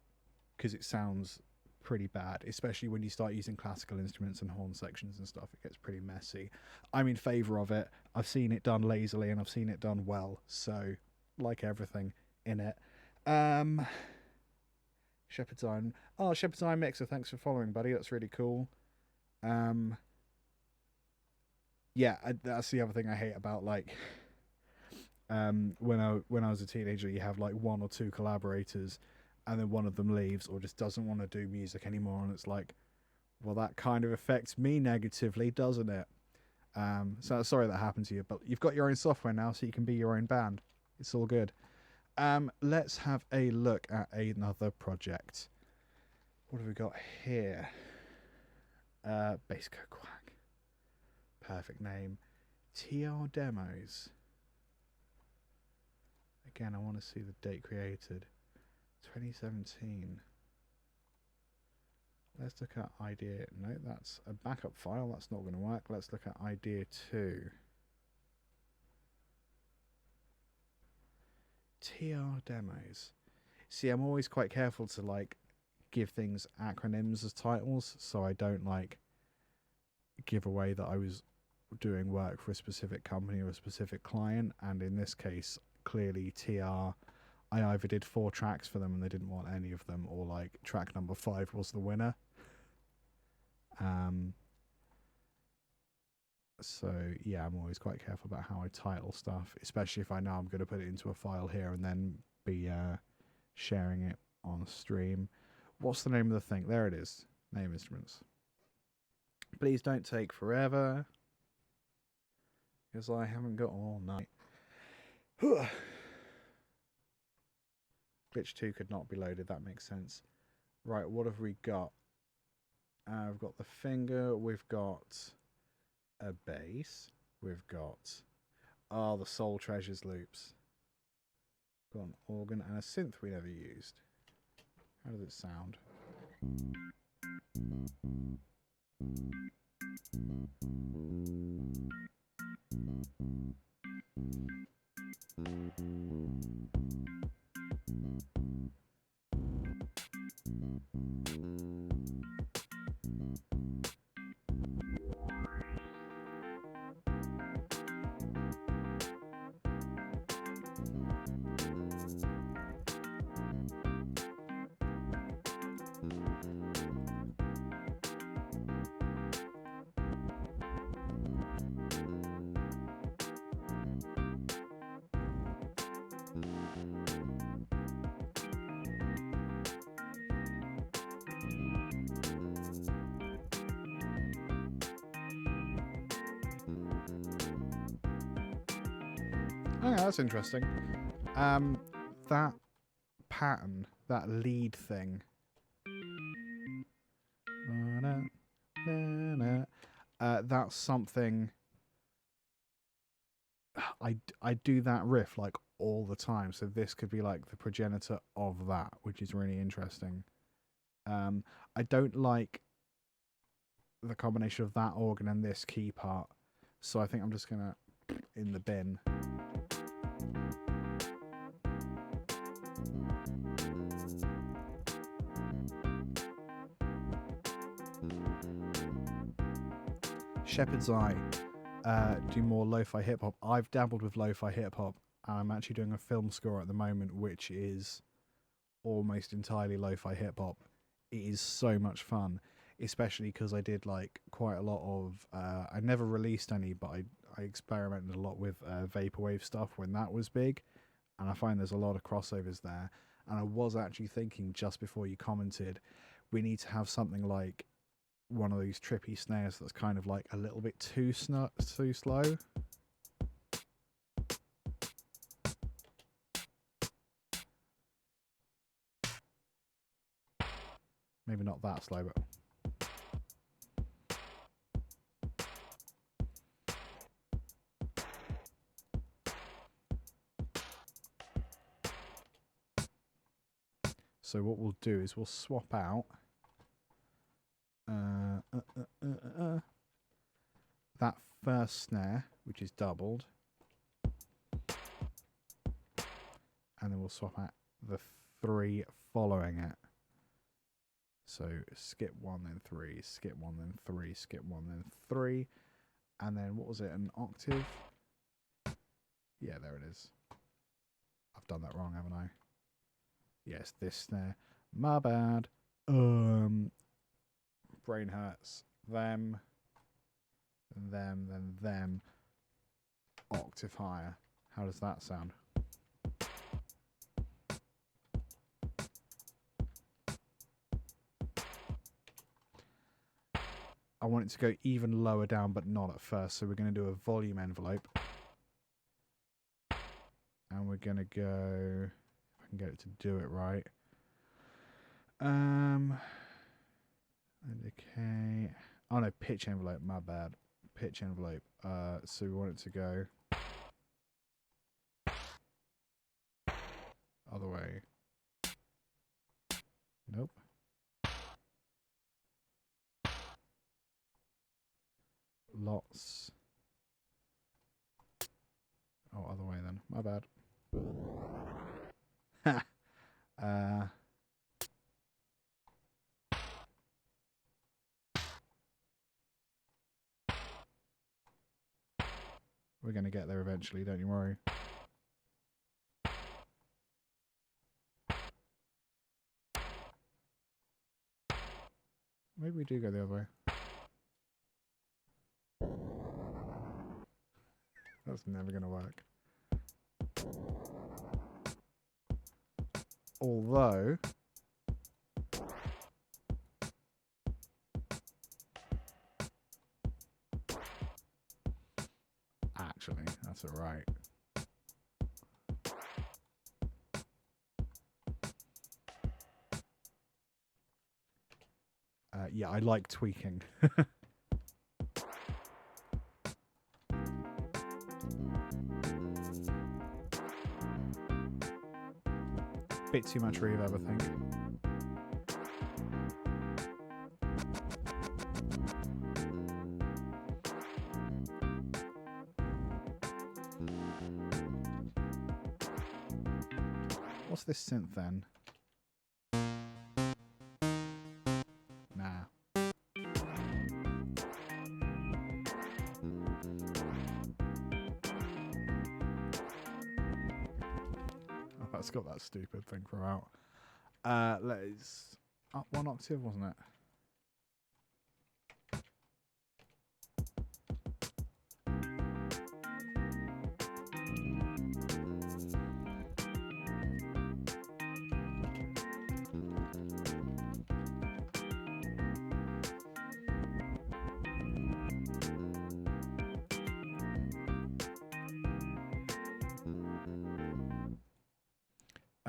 because it sounds pretty bad, especially when you start using classical instruments and horn sections and stuff. It gets pretty messy. I'm in favor of it. I've seen it done lazily and I've seen it done well, so like everything in it. Shepherd's Eye Mixer, thanks for following, buddy. That's really cool. Yeah, that's the other thing I hate about like when I was a teenager, you have like one or two collaborators, and then one of them leaves or just doesn't want to do music anymore, and it's like, well, that kind of affects me negatively, doesn't it? So sorry that happened to you, but you've got your own software now, so you can be your own band. It's all good. Let's have a look at another project. What have we got here? Bassco Quack. Perfect name. TR Demos. Again, I want to see the date created. 2017. Let's look at idea. No, that's a backup file. That's not going to work. Let's look at idea 2. TR Demos. See, I'm always quite careful to like give things acronyms as titles, so I don't like give away that I was doing work for a specific company or a specific client. And in this case, clearly TR, I either did 4 tracks for them and they didn't want any of them, or like track number 5 was the winner. So yeah, I'm always quite careful about how I title stuff, especially if I know I'm going to put it into a file here and then be sharing it on stream. What's the name of the thing? There it is. Name instruments. Please don't take forever, because I haven't got all night. Glitch 2 could not be loaded. That makes sense. Right, what have we got? We've got the finger. We've got a bass. We've got the Soul Treasures loops. Got an organ and a synth we never used. How does it sound? Oh, yeah, that's interesting. That pattern, that lead thing. That's something I do that riff like all the time. So this could be like the progenitor of that, which is really interesting. I don't like the combination of that organ and this key part. So I think I'm just gonna in the bin. Shepherd's Eye, do more lo-fi hip hop. I've dabbled with lo-fi hip hop. I'm actually doing a film score at the moment, which is almost entirely lo-fi hip hop. It is so much fun, especially because I did like quite a lot of. I never released any, but I experimented a lot with vaporwave stuff when that was big, and I find there's a lot of crossovers there. And I was actually thinking just before you commented, we need to have something like one of these trippy snares that's kind of like a little bit too slow. Maybe not that slow, but so what we'll do is we'll swap out that first snare, which is doubled, and then we'll swap out the 3 following it. So skip 1, then 3, skip 1, then 3, skip 1, then 3, and then what was it, an octave? Yeah, there it is. I've done that wrong, haven't I? Yes, this snare. My bad. Brain hurts. Them, then them. Octave higher. How does that sound? I want it to go even lower down, but not at first. So we're going to do a volume envelope. And we're going to go... If I can get it to do it right. Okay. Oh no, pitch envelope. My bad. Pitch envelope. So we want it to go... Other way. Nope. Lots. Oh, other way then. My bad. We're going to get there eventually, don't you worry. Maybe we do go the other way. That's never going to work. Although... Actually, that's alright. Yeah, I like tweaking. Bit too much reverb, I think. What's this synth then? Nah. Oh, that's got that stupid thing throughout. Let's up 1 octave, wasn't it?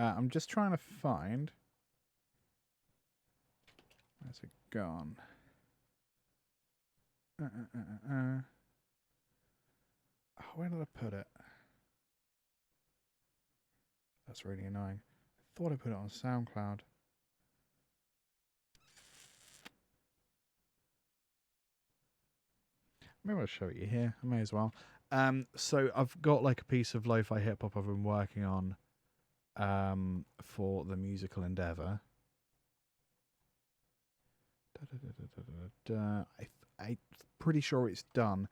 I'm just trying to find... Where's it gone? Oh, where did I put it? That's really annoying. I thought I put it on SoundCloud. maybe I'll show it you here. I may as well. So I've got like a piece of lo-fi hip hop I've been working on for the musical endeavor. I'm pretty sure it's done.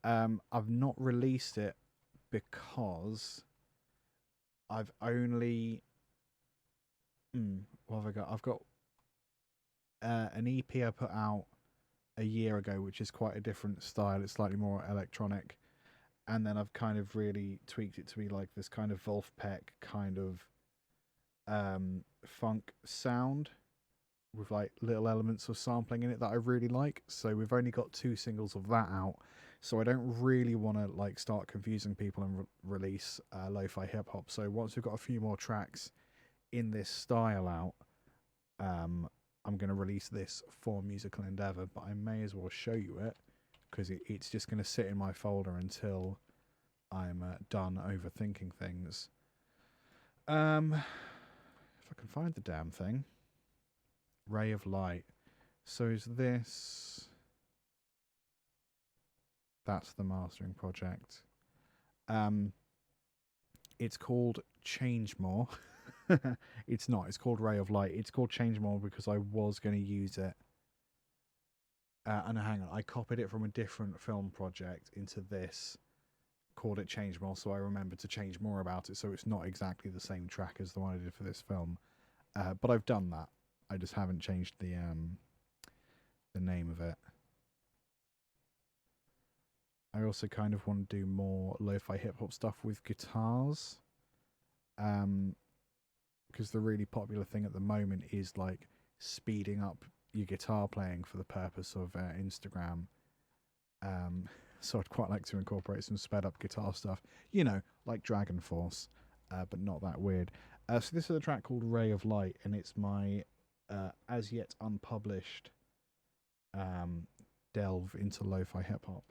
I've not released it because I've only what have I got? I've got an EP I put out a year ago, which is quite a different style. It's slightly more electronic, and then I've kind of really tweaked it to be like this kind of Wolfpack kind of funk sound with like little elements of sampling in it that I really like. So we've only got 2 singles of that out, so I don't really want to like start confusing people and release lo-fi hip hop. So once we've got a few more tracks in this style out, I'm going to release this for musical endeavor, but I may as well show you it because it's just going to sit in my folder until I'm done overthinking things. If I can find the damn thing. Ray of Light. So is this... That's the mastering project. It's called Change More. It's not. It's called Ray of Light. It's called Change More because I was going to use it. And hang on. I copied it from a different film project into this. Called it Change More, so I remembered to change more about it. So it's not exactly the same track as the one I did for this film. But I've done that. I just haven't changed the name of it. I also kind of want to do more lo-fi hip-hop stuff with guitars. Because the really popular thing at the moment is like speeding up your guitar playing for the purpose of Instagram. So I'd quite like to incorporate some sped up guitar stuff, you know, like Dragon Force, but not that weird. So this is a track called Ray of Light, and it's my as yet unpublished delve into lo-fi hip hop.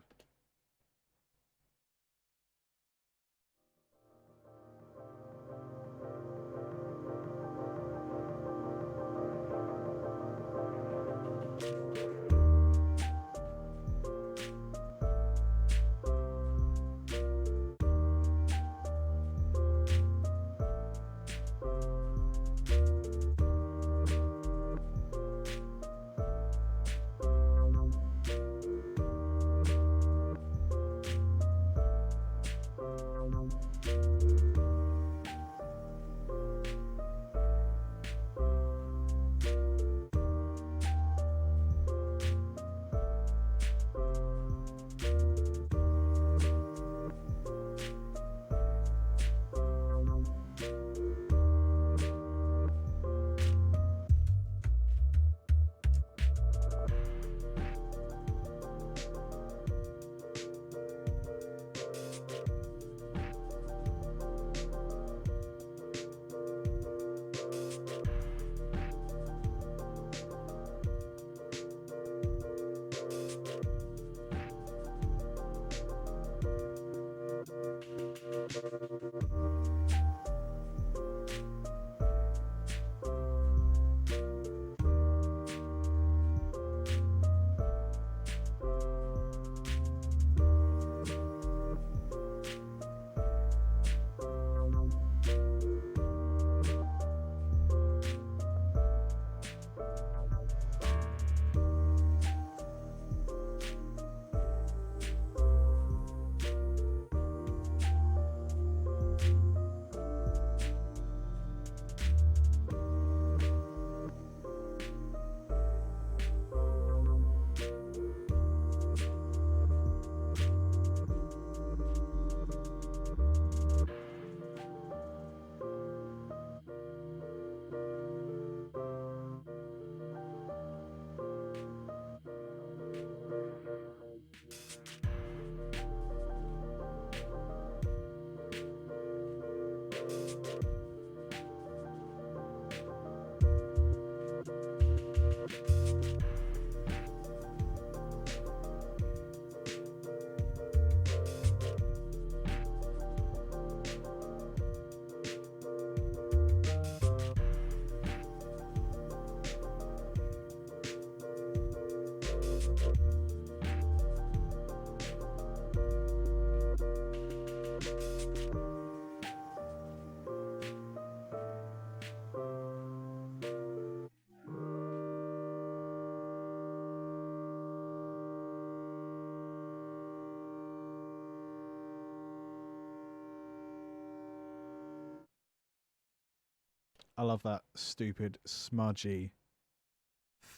I love that stupid smudgy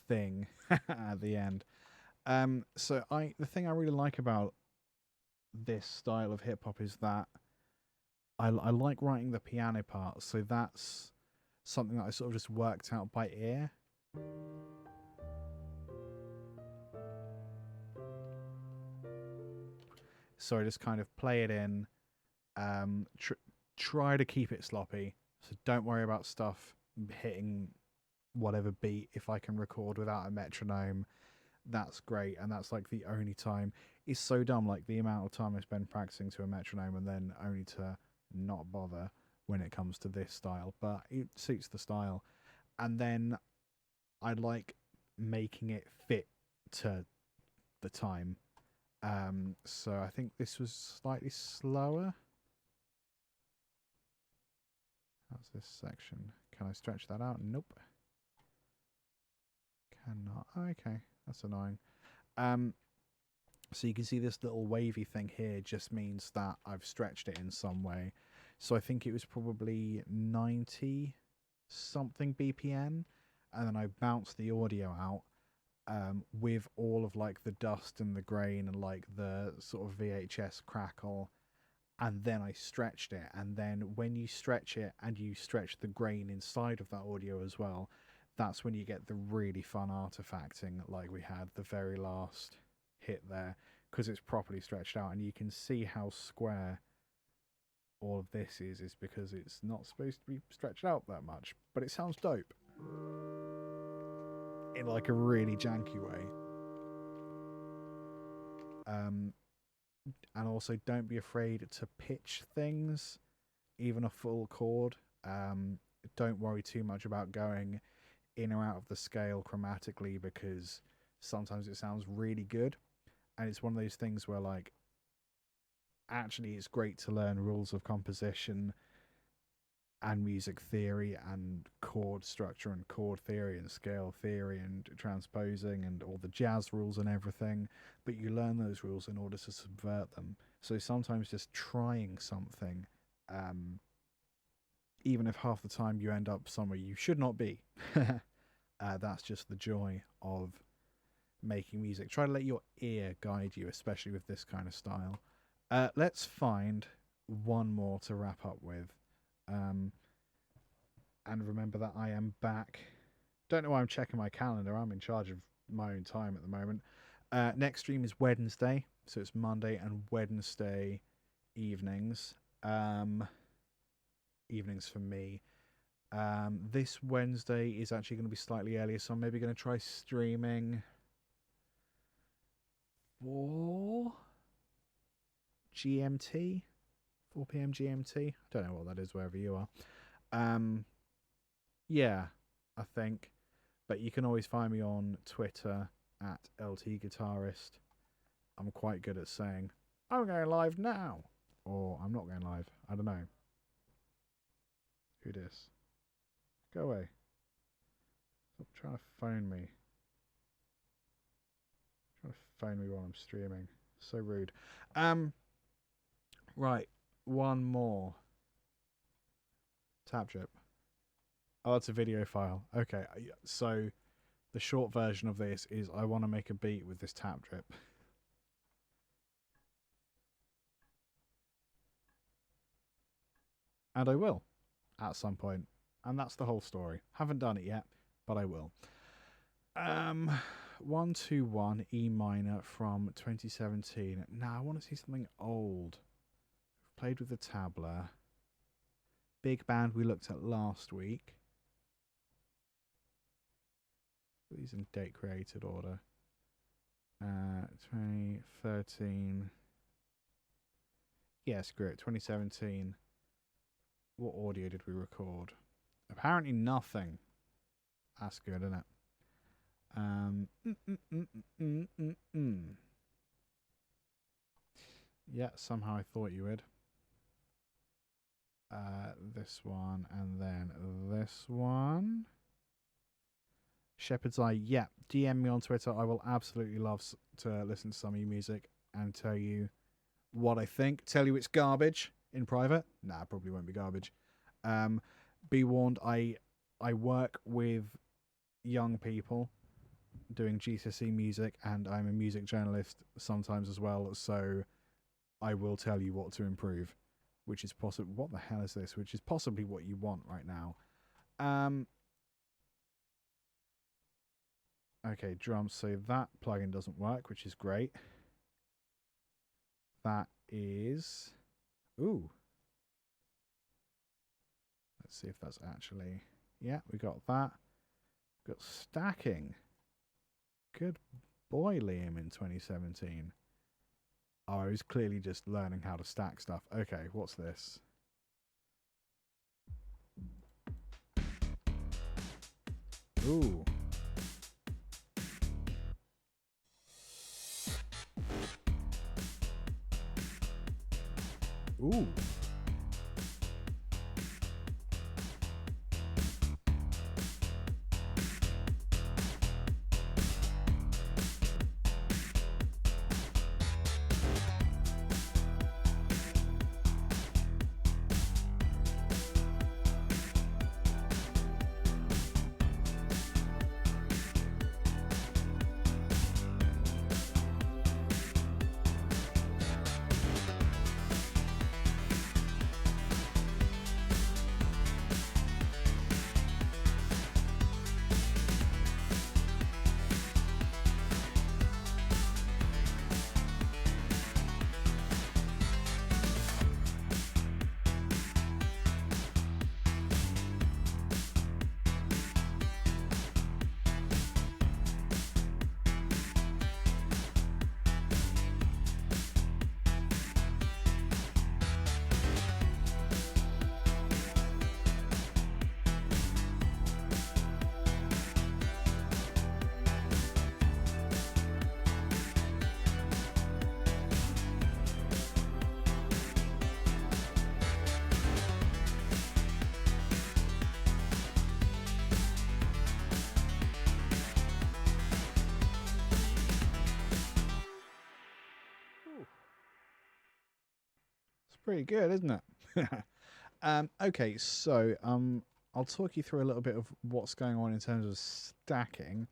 thing at the end. So the thing I really like about this style of hip hop is that I like writing the piano part, so that's something that I sort of just worked out by ear. So I just kind of play it in, try to keep it sloppy, so don't worry about stuff hitting whatever beat. If I can record without a metronome, that's great, and that's like the only time. It's so dumb, like the amount of time I spend practicing to a metronome and then only to not bother when it comes to this style, but it suits the style. And then I like making it fit to the time. So I think this was slightly slower. How's this section? Can I stretch that out? Nope. Cannot. Okay, that's annoying. So you can see this little wavy thing here just means that I've stretched it in some way. So I think it was probably 90 something BPM, and then I bounced the audio out with all of like the dust and the grain and like the sort of VHS crackle, and then I stretched it. And then when you stretch it and you stretch the grain inside of that audio as well, that's when you get the really fun artifacting like we had the very last hit there, because it's properly stretched out, and you can see how square all of this is because it's not supposed to be stretched out that much, but it sounds dope in like a really janky way. And also don't be afraid to pitch things, even a full chord. Don't worry too much about going in or out of the scale chromatically, because sometimes it sounds really good. And it's one of those things where, like, actually it's great to learn rules of composition and music theory and chord structure and chord theory and scale theory and transposing and all the jazz rules and everything, but you learn those rules in order to subvert them. So sometimes just trying something, even if half the time you end up somewhere you should not be, that's just the joy of making music. Try to let your ear guide you, especially with this kind of style. Let's find one more to wrap up with. And remember that I am back. Don't know why I'm checking my calendar. I'm in charge of my own time at the moment. Next stream is Wednesday, so it's Monday and Wednesday evenings. Evenings for me. This Wednesday is actually going to be slightly earlier, so I'm maybe going to try streaming 4 GMT, 4 p.m. GMT. I don't know what that is wherever you are. Yeah, I think. But you can always find me on Twitter at LTGuitarist. I'm quite good at saying, I'm going live now. Or I'm not going live. I don't know. Who dis? Go away. Stop trying to phone me. Trying to phone me while I'm streaming. So rude. Right. One more. Tap drip. Oh, it's a video file. Okay. So the short version of this is I want to make a beat with this tap drip. And I will at some point. And that's the whole story. Haven't done it yet, but I will. 121 E minor from 2017. Now I want to see something old. Played with the tabla. Big band we looked at last week. Put these in date created order. 2013. Yeah, screw it. 2017. What audio did we record? Apparently nothing. That's good, isn't it? Yeah, somehow I thought you would. This one and then this one. Shepherd's Eye. Yeah, DM me on Twitter. I will absolutely love to listen to some of your music and tell you what I think. Tell you it's garbage in private. Nah, probably won't be garbage. Be warned, I I work with young people doing GCSE music, and I'm a music journalist sometimes as well, so I will tell you what to improve, which is possible. What the hell is this? Which is possibly what you want right now. Okay, drums. So that plugin doesn't work, which is great. That is... Ooh. Let's see if that's actually... Yeah, we got that. Got stacking. Good boy, Liam, in 2017. Oh, I was clearly just learning how to stack stuff. Okay, what's this? Ooh. Ooh. Pretty good, isn't it? Okay, so I'll talk you through a little bit of what's going on in terms of stacking.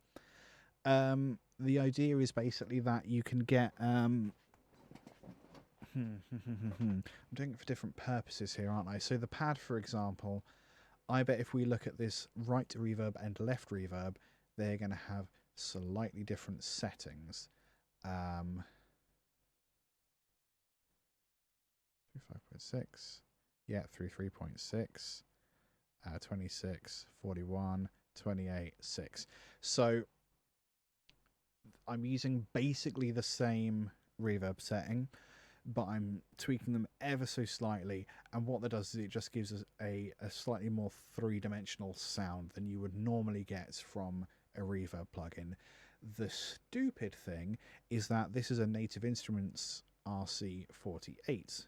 The idea is basically that you can get I'm doing it for different purposes here, aren't I? So the pad, for example, I bet if we look at this right reverb and left reverb, they're going to have slightly different settings. 5.6, yeah, through 3.6, 26, 41, 28, 6. So I'm using basically the same reverb setting, but I'm tweaking them ever so slightly, and what that does is it just gives us a slightly more three-dimensional sound than you would normally get from a reverb plugin. The stupid thing is that this is a Native Instruments RC48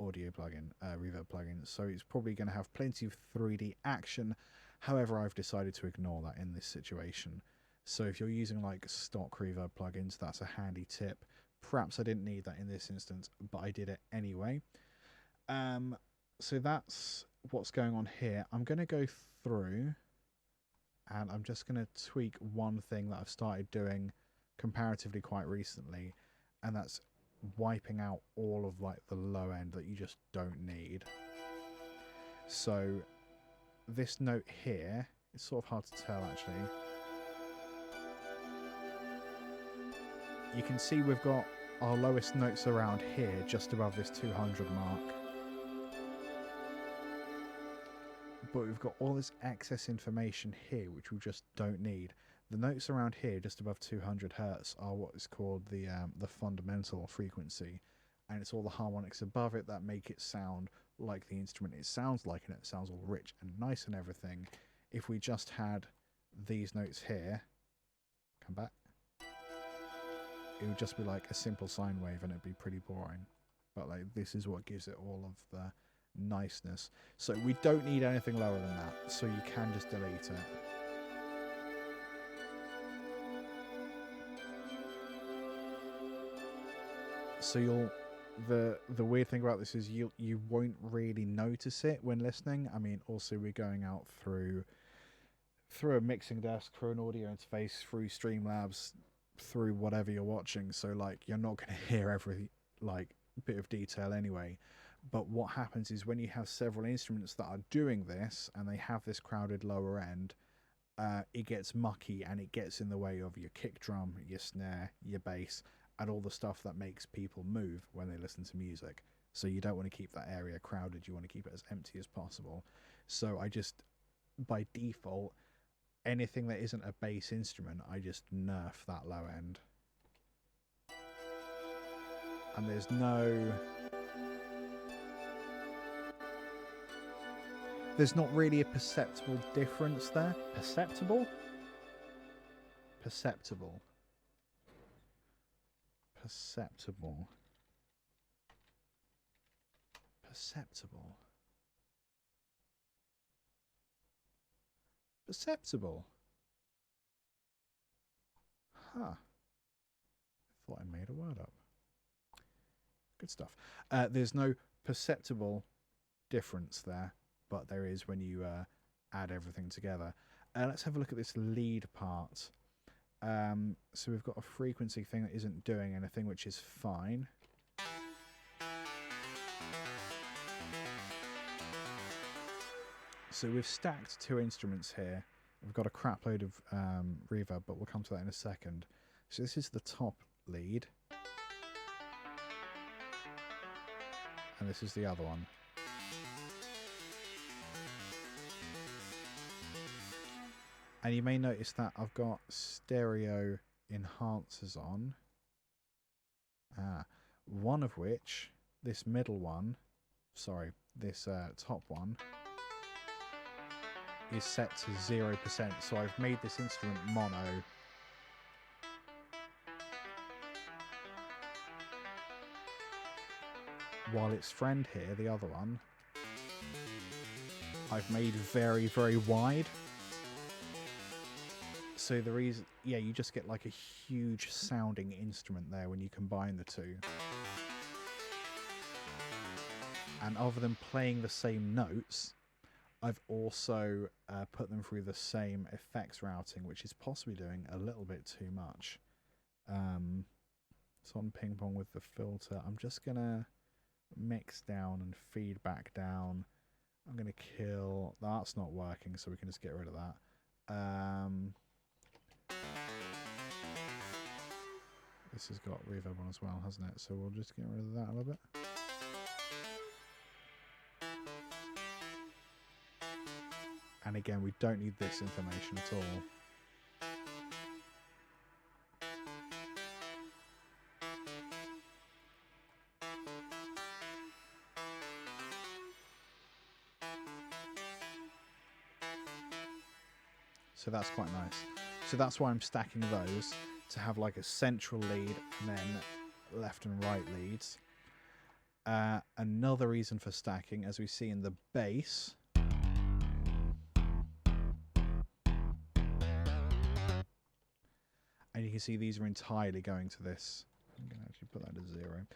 audio plugin, reverb plugin, so it's probably going to have plenty of 3D action. However, I've decided to ignore that in this situation. So if you're using like stock reverb plugins, that's a handy tip. Perhaps I didn't need that in this instance, but I did it anyway. So that's what's going on here. I'm going to go through and I'm just going to tweak one thing that I've started doing comparatively quite recently, and that's wiping out all of like the low end that you just don't need. So this note here, it's sort of hard to tell actually. You can see we've got our lowest notes around here, just above this 200 mark. But we've got all this excess information here, which we just don't need. The notes around here, just above 200 hertz, are what is called the fundamental frequency, and it's all the harmonics above it that make it sound like the instrument it sounds like, and it sounds all rich and nice and everything. If we just had these notes here, come back, it would just be like a simple sine wave, and it'd be pretty boring. But like this is what gives it all of the niceness. So we don't need anything lower than that, so you can just delete it. So the weird thing about this is you won't really notice it when listening. I mean, also we're going out through through a mixing desk, through an audio interface, through Streamlabs, through whatever you're watching. So like you're not going to hear every like bit of detail anyway. But what happens is when you have several instruments that are doing this and they have this crowded lower end, it gets mucky and it gets in the way of your kick drum, your snare, your bass, and all the stuff that makes people move when they listen to music. So you don't want to keep that area crowded. You want to keep it as empty as possible. So I just, by default, anything that isn't a bass instrument, I just nerf that low end. And there's not really a perceptible difference there. Perceptible? Perceptible. Perceptible. Perceptible. Perceptible. Huh. I thought I made a word up. Good stuff. There's no perceptible difference there, but there is when you add everything together. Let's have a look at this lead part. So we've got a frequency thing that isn't doing anything, which is fine. So we've stacked two instruments here. We've got a crap load of reverb, but we'll come to that in a second. So this is the top lead. And this is the other one. And you may notice that I've got stereo enhancers on. One of which, this middle one, sorry, this top one, is set to 0%. So I've made this instrument mono. While its friend here, the other one, I've made very, very wide. So the reason, yeah, you just get like a huge sounding instrument there when you combine the two. And other than playing the same notes, I've also put them through the same effects routing, which is possibly doing a little bit too much. So on ping pong with the filter, I'm just going to mix down and feedback down. I'm going to kill, that's not working, so we can just get rid of that. This has got reverb on as well, hasn't it? So we'll just get rid of that a little bit. And again, we don't need this information at all. So that's quite nice. So that's why I'm stacking those, to have like a central lead and then left and right leads. Another reason for stacking, as we see in the bass, and you can see these are entirely going to this. I'm going to actually put that to 0.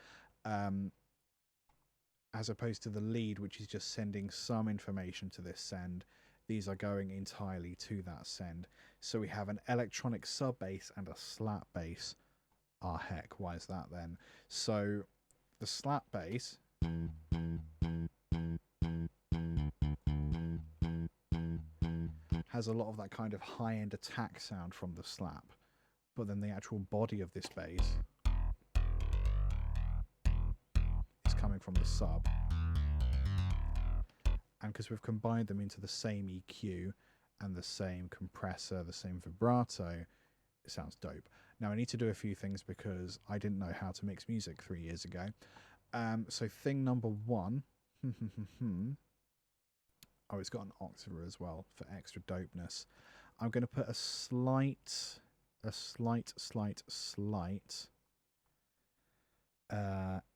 As opposed to the lead, which is just sending some information to this send. These are going entirely to that send. So we have an electronic sub bass and a slap bass. Ah, heck, why is that then? So the slap bass has a lot of that kind of high-end attack sound from the slap. But then the actual body of this bass is coming from the sub. And because we've combined them into the same EQ and the same compressor, the same vibrato, it sounds dope. Now I need to do a few things because I didn't know how to mix music 3 years ago. So thing number one, oh, it's got an octaver as well for extra dopeness. I'm going to put a slight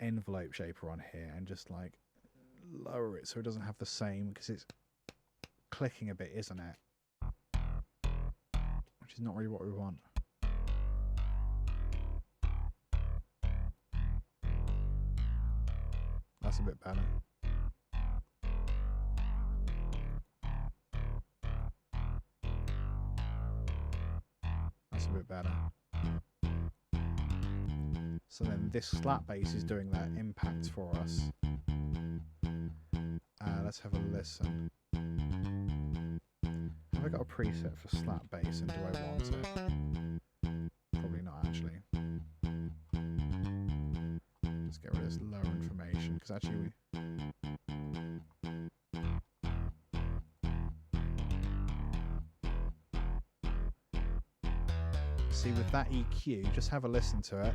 envelope shaper on here and just like lower it so it doesn't have the same, because it's clicking a bit, isn't it? Which is not really what we want. That's a bit better. So then this slap bass is doing that impact for us. Let's have a listen. Have I got a preset for slap bass, and do I want it? Probably not, actually. Let's get rid of this lower information, because actually see, with that EQ, just have a listen to it.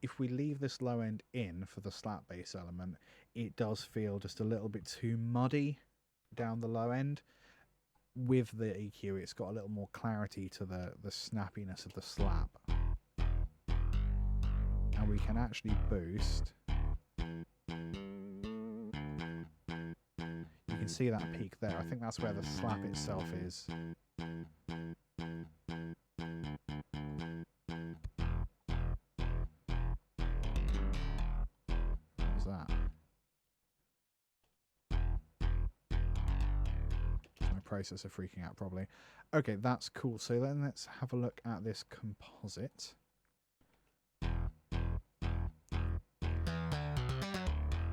If we leave this low end in for the slap bass element, it does feel just a little bit too muddy down the low end. With the EQ, it's got a little more clarity to the snappiness of the slap. And we can actually boost. You can see that peak there. I think that's where the slap itself is. That. My processor freaking out probably. Okay, that's cool. So then let's have a look at this composite.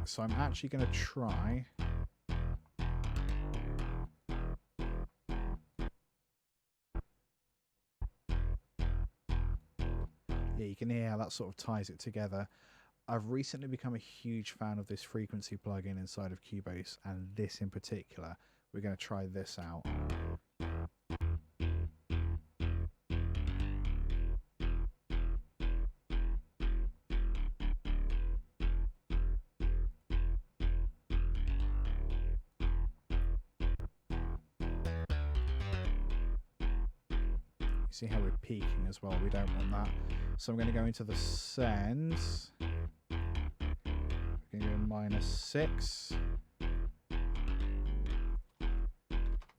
So I'm actually going to try you can hear how that sort of ties it together. I've recently become a huge fan of this frequency plugin inside of Cubase, and this in particular. We're going to try this out. See how we're peaking as well. We don't want that. So I'm going to go into the sends. We're going to go -6.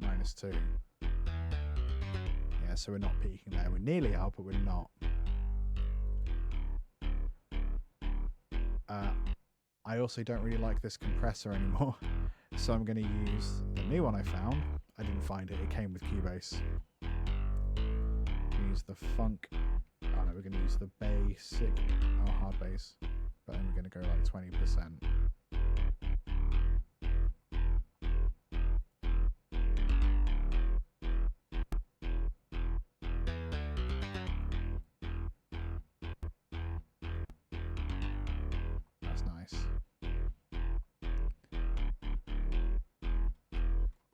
-2. Yeah, so we're not peaking there. We're nearly up, but we're not. I also don't really like this compressor anymore. So I'm going to use the new one I found. I didn't find it. It came with Cubase. Use the funk. Oh no, we're going to use the basic, hard bass, but then we're going to go like 20%. That's nice.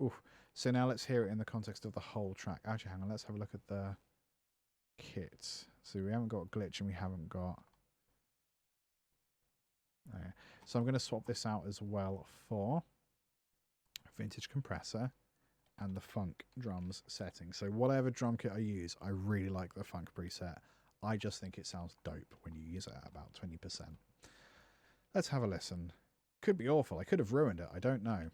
Oof. So now let's hear it in the context of the whole track. Actually, hang on, let's have a look at the kit. So we haven't got glitch and we haven't got. Okay. So I'm going to swap this out as well for vintage compressor and the funk drums setting. So whatever drum kit I use, I really like the funk preset. I just think it sounds dope when you use it at about 20%. Let's have a listen. Could be awful. I could have ruined it. I don't know.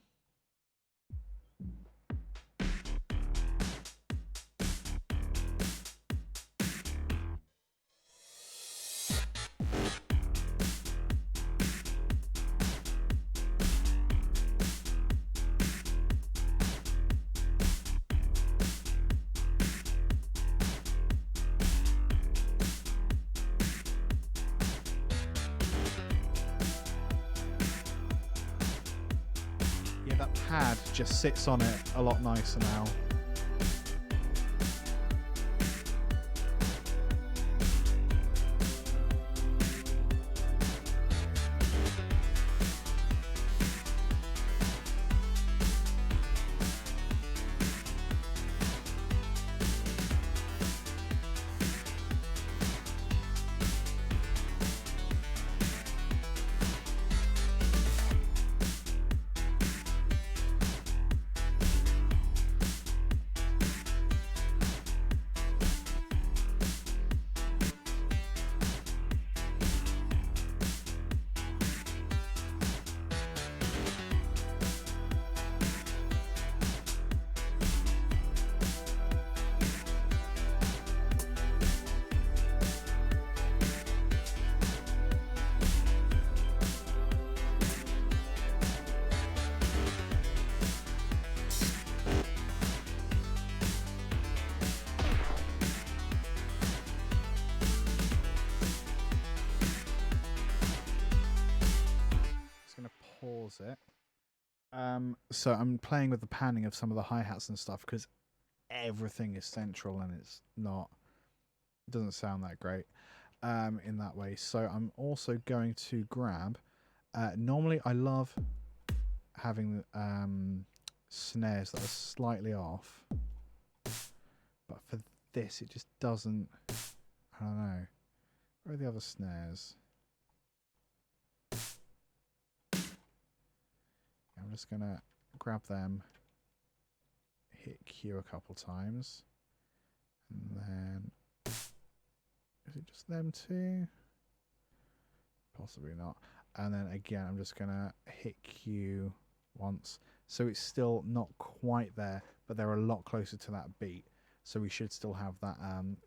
Pad just sits on it a lot nicer now. does it. So I'm playing with the panning of some of the hi-hats and stuff because everything is central and it doesn't sound that great in that way. So I'm also going to grab, normally I love having snares that are slightly off, but for this it just doesn't. I don't know. Where are the other snares? I'm just gonna grab them, hit Q a couple times, and then is it just them two? Possibly not. And then again, I'm just gonna hit Q once, so it's still not quite there, but they're a lot closer to that beat, so we should still have that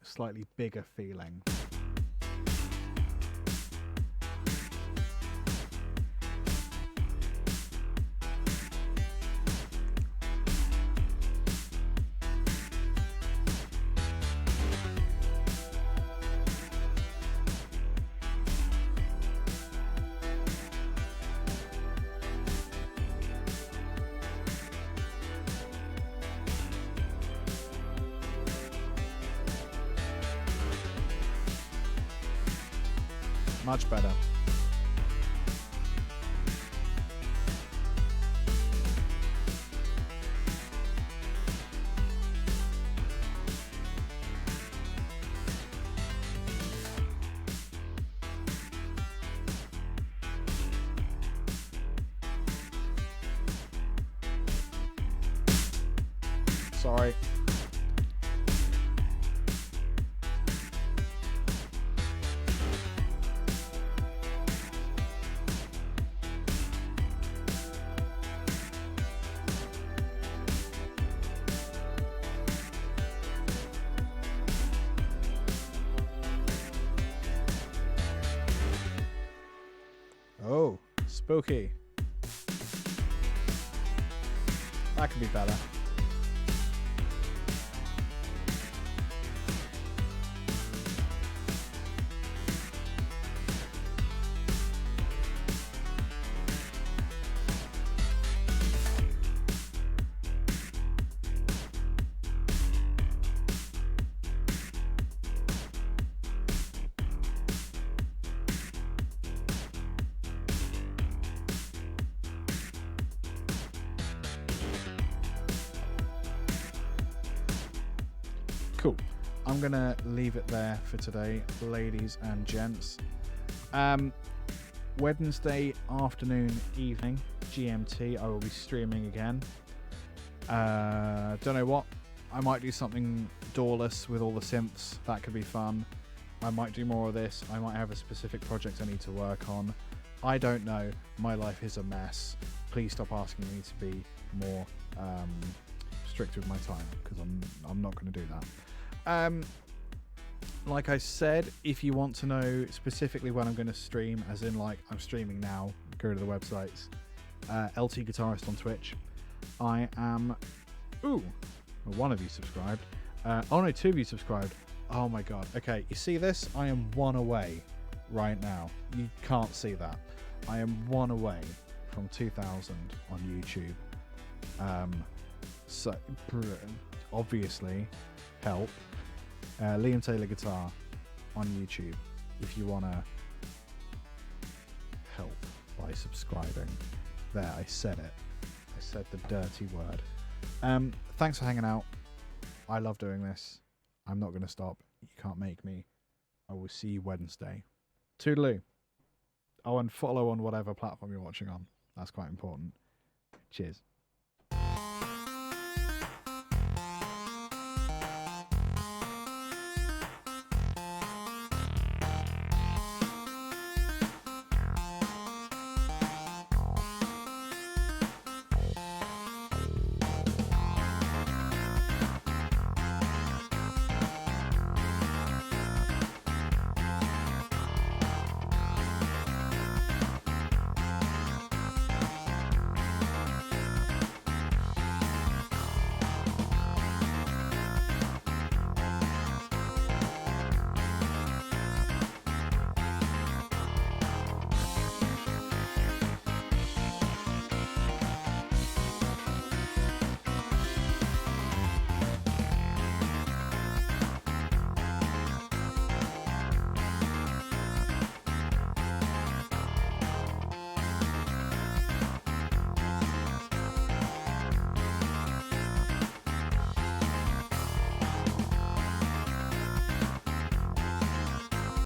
slightly bigger feeling. Much better. Sorry. Oh, spooky. That could be better. Cool. I'm going to leave it there for today, ladies and gents. Wednesday afternoon, evening, GMT, I will be streaming again. Don't know what. I might do something doorless with all the synths. That could be fun. I might do more of this. I might have a specific project I need to work on. I don't know. My life is a mess. Please stop asking me to be more strict with my time, because I'm not going to do that. Like I said, if you want to know specifically when I'm going to stream, as in like I'm streaming now, go to the websites. LTGuitarist on Twitch. I am... Ooh, one of you subscribed. Oh no, two of you subscribed. Oh my god. Okay, you see this? I am one away right now. You can't see that. I am one away from 2,000 on YouTube. So, obviously, help. Liam Taylor Guitar on YouTube if you want to help by subscribing. There, I said it. I said the dirty word. Thanks for hanging out. I love doing this. I'm not going to stop. You can't make me. I will see you Wednesday. Toodaloo. Oh, and follow on whatever platform you're watching on. That's quite important. Cheers.